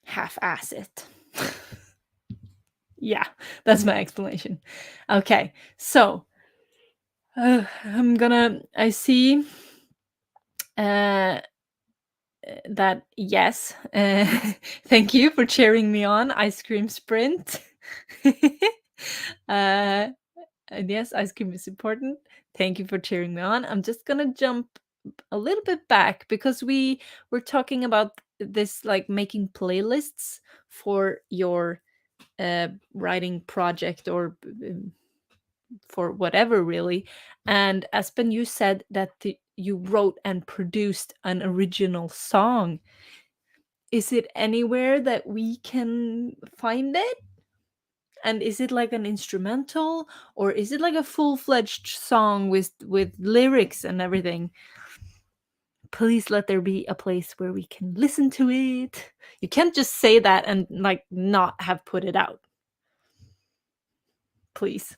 half-ass it. Yeah, that's my explanation. Okay, so I see uh, that yes, thank you for cheering me on, ice cream sprint. uh, and yes, ice cream is important. Thank you for cheering me on. I'm just gonna jump a little bit back because we were talking about this, like making playlists for your writing project or for whatever, really. And Aspen, you said that you wrote and produced an original song. Is it anywhere that we can find it? And is it like an instrumental, or is it like a full-fledged song with lyrics and everything? Please let there be a place where we can listen to it. You can't just say that and like not have put it out. Please.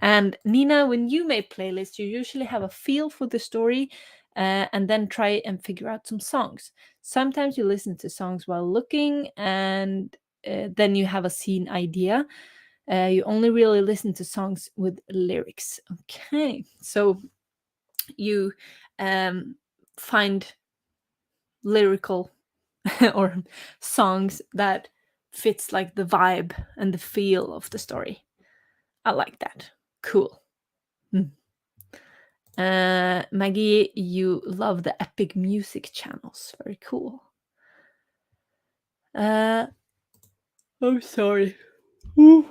And Nina, when you make playlists, you usually have a feel for the story and then try and figure out some songs. Sometimes you listen to songs while looking, and then you have a scene idea. You only really listen to songs with lyrics. Okay, so you find lyrical or songs that fits like the vibe and the feel of the story. I like that. Cool. Maggie, you love the epic music channels. Very cool. I'm sorry. Ooh.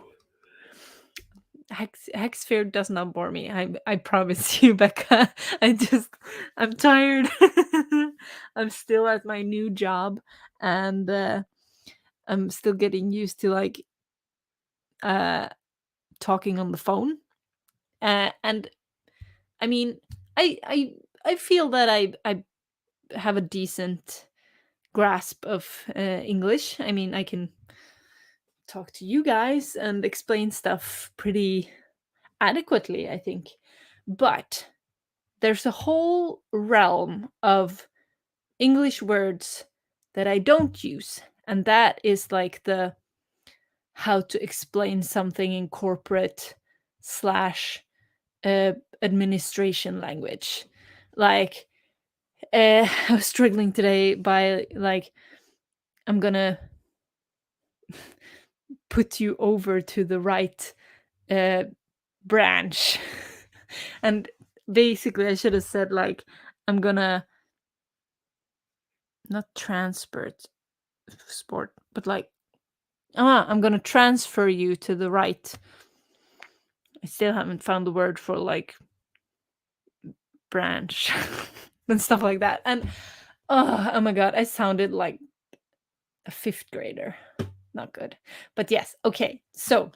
Hexsphere does not bore me. I promise you, Becca. I'm tired. I'm still at my new job, and I'm still getting used to like talking on the phone. And I mean, I feel that I have a decent grasp of English. I mean, I can talk to you guys and explain stuff pretty adequately, I think. But there's a whole realm of English words that I don't use. And that is like the how to explain something in corporate slash administration language. Like, I was struggling today by like, I'm gonna put you over to the right uh, branch. And basically, I should have said, like, I'm gonna not transport sport, but like, I'm gonna transfer you to the right. I still haven't found the word for like branch and stuff like that. And oh my god, I sounded like a fifth grader. Not good. But yes, okay. So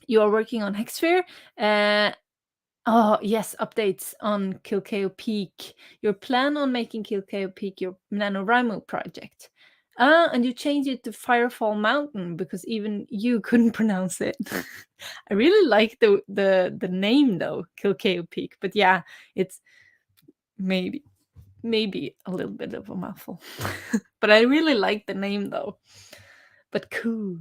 you are working on Hexsphere. Oh yes, updates on Kilkeo Peak. Your plan on making Kilkeo Peak your NaNoWriMo project. And you changed it to Firefall Mountain because even you couldn't pronounce it. I really like the name though, Kilkeo Peak. But yeah, it's maybe a little bit of a mouthful. But I really like the name though. But cool.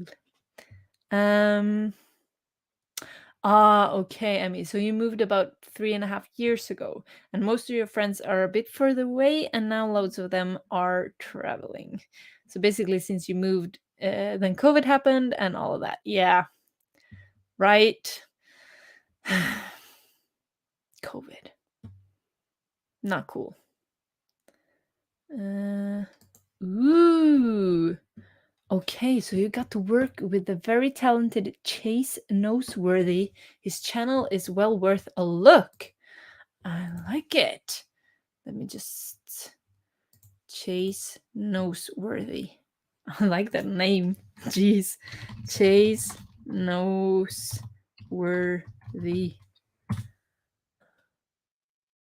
Okay, Emmy. So you moved about 3.5 years ago, and most of your friends are a bit further away, and now loads of them are traveling. So basically, since you moved, then COVID happened and all of that. Yeah, right. COVID. Not cool. Ooh. Okay, so you got to work with the very talented Chase Noseworthy. His channel is well worth a look. I like it. Let me just Chase Noseworthy. I like that name. Jeez. Chase Noseworthy.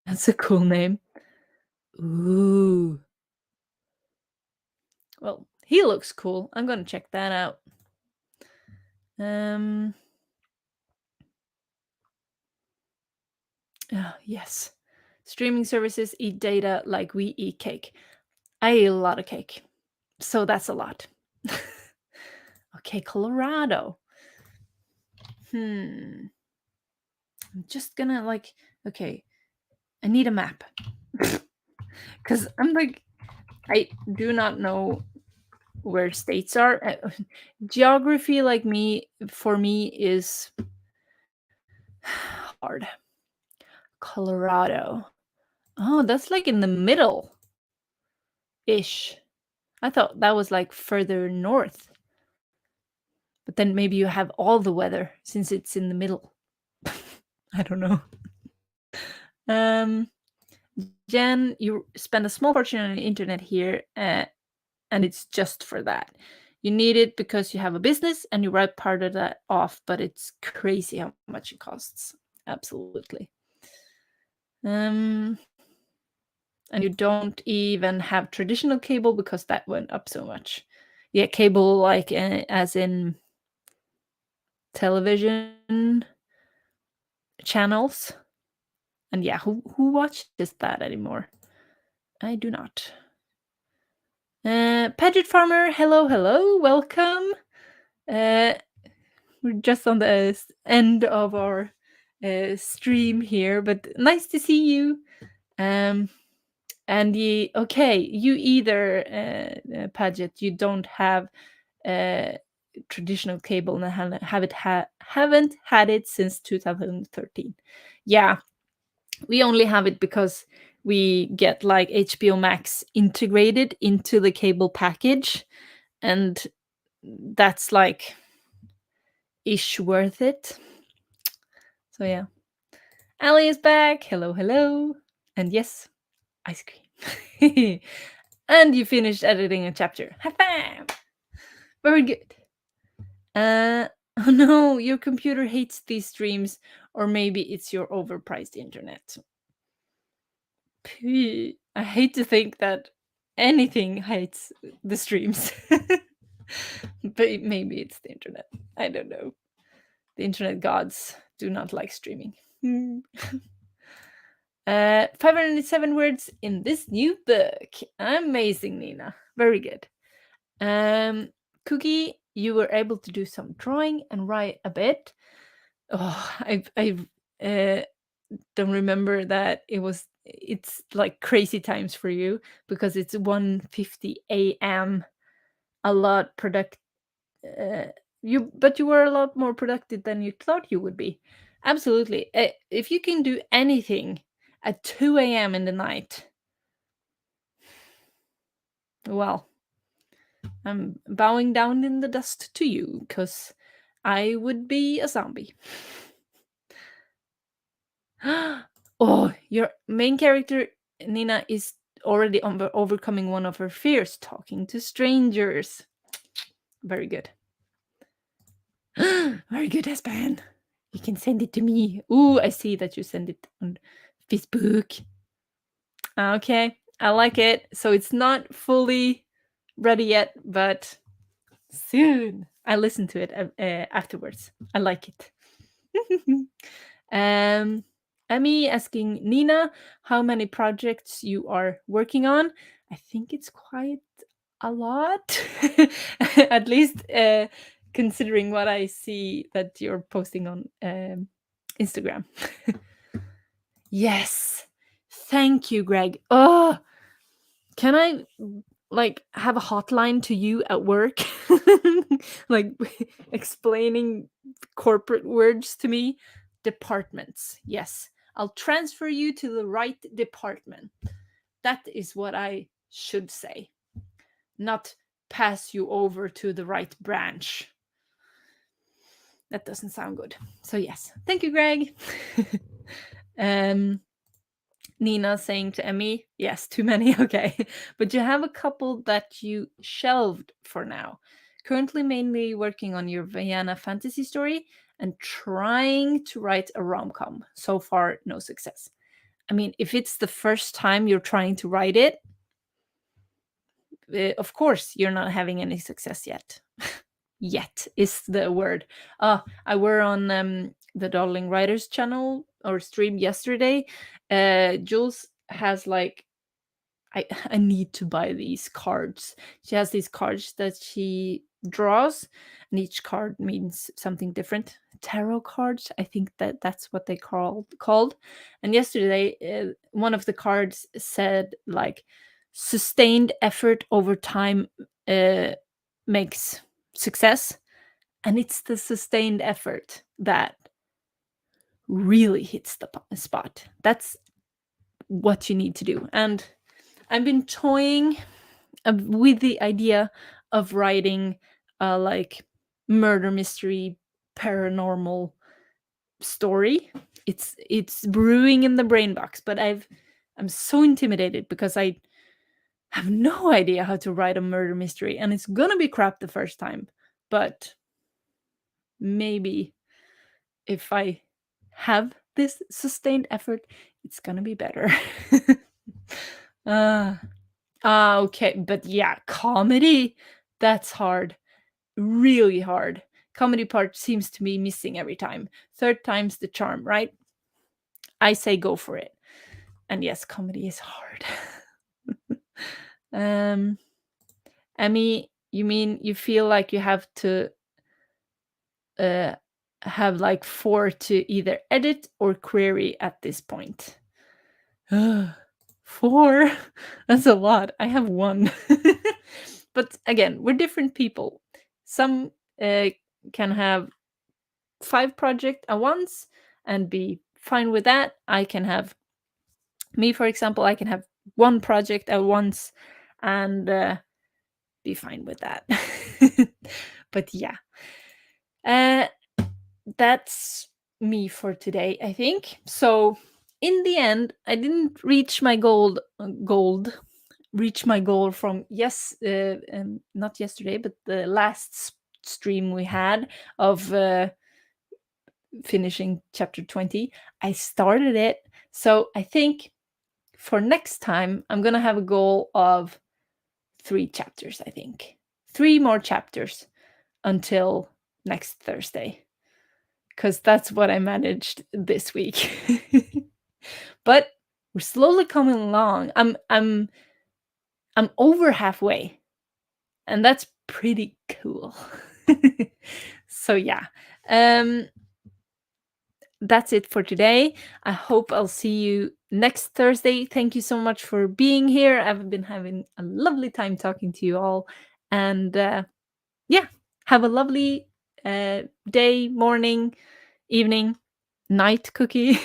That's a cool name. Ooh. Well, he looks cool. I'm gonna check that out. Yes. Streaming services eat data like we eat cake. I eat a lot of cake. So that's a lot. Okay, Colorado. I'm just gonna like, okay, I need a map. Because I'm like, I do not know where states are. Geography, like me, for me, is hard. Colorado. Oh, that's like in the middle ish. I thought that was like further north. But then maybe you have all the weather since it's in the middle. I don't know. Jen, you spend a small fortune on the internet here, and it's just for that. You need it because you have a business and you write part of that off, but it's crazy how much it costs. Absolutely. And you don't even have traditional cable because that went up so much. Yeah, cable like as in television channels. And yeah, who watches that anymore? I do not. Paget Farmer, hello, welcome. We're just on the end of our stream here, but nice to see you. And you either Paget, you don't have traditional cable and haven't had it since 2013. Yeah, we only have it because we get like HBO Max integrated into the cable package, and that's like ish worth it. So yeah. Ali is back. Hello. And yes, ice cream. And you finished editing a chapter. High five! Very good. Oh no, your computer hates these streams, or maybe it's your overpriced internet. I hate to think that anything hates the streams. But maybe it's the internet. I don't know. The internet gods do not like streaming. 507 words in this new book. Amazing, Nina. Very good. Cookie, you were able to do some drawing and write a bit. Oh, I don't remember that it's like crazy times for you because it's 1:50 a.m. A lot product uh, but you were a lot more productive than you thought you would be. Absolutely. If you can do anything at 2 a.m. in the night, well, I'm bowing down in the dust to you because I would be a zombie. Oh, your main character, Nina, is already overcoming one of her fears, talking to strangers. Very good. Very good, Espan. You can send it to me. Ooh, I see that you send it on Facebook. Okay, I like it. So it's not fully ready yet, but soon. I listen to it afterwards. I like it. um, Emmy asking Nina how many projects you are working on. I think it's quite a lot, at least considering what I see that you're posting on Instagram. Yes, thank you, Greg. Oh, can I like have a hotline to you at work, like explaining corporate words to me? Departments. Yes, I'll transfer you to the right department. That is what I should say, not pass you over to the right branch. That doesn't sound good. So yes, thank you, Greg. um, Nina saying to Emmy, yes, too many, okay. But you have a couple that you shelved for now. Currently, mainly working on your Vienna fantasy story and trying to write a rom com. So far, no success. I mean, if it's the first time you're trying to write it, of course, you're not having any success yet. Yet is the word. I were on the Darling Writers channel or stream yesterday. Jules has like I need to buy these cards. She has these cards that she draws, and each card means something different. Tarot cards, I think that's what they called. And yesterday, one of the cards said like sustained effort over time makes success, and it's the sustained effort that really hits the spot. That's what you need to do. And I've been toying with the idea of writing like murder mystery paranormal story. It's brewing in the brain box, but I'm so intimidated because I have no idea how to write a murder mystery, and it's gonna be crap the first time. But maybe if I have this sustained effort, it's gonna be better. uh, okay, but yeah, comedy, that's hard. Really hard. Comedy part seems to be missing every time. Third time's the charm, right? I say go for it. And yes, comedy is hard. um Emmy, you mean you feel like you have to uh have like 4 to either edit or query at this point? 4? That's a lot. I have 1. But again, we're different people. Some can have 5 projects at once and be fine with that. I can have me, for example, I can have 1 project at once and be fine with that. But yeah, uh, that's me for today, I think. So in the end, I didn't reach my reach my goal from not yesterday, but the last stream we had of finishing chapter 20. I started it. So I think for next time, I'm going to have a goal of 3 chapters, I think. 3 more chapters until next Thursday. Because that's what I managed this week. But we're slowly coming along. I'm over halfway. And that's pretty cool. So yeah, um, that's it for today. I hope I'll see you next Thursday. Thank you so much for being here. I've been having a lovely time talking to you all. And yeah, have a lovely day, morning, evening, night cookie,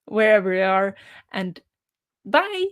wherever you are. And bye.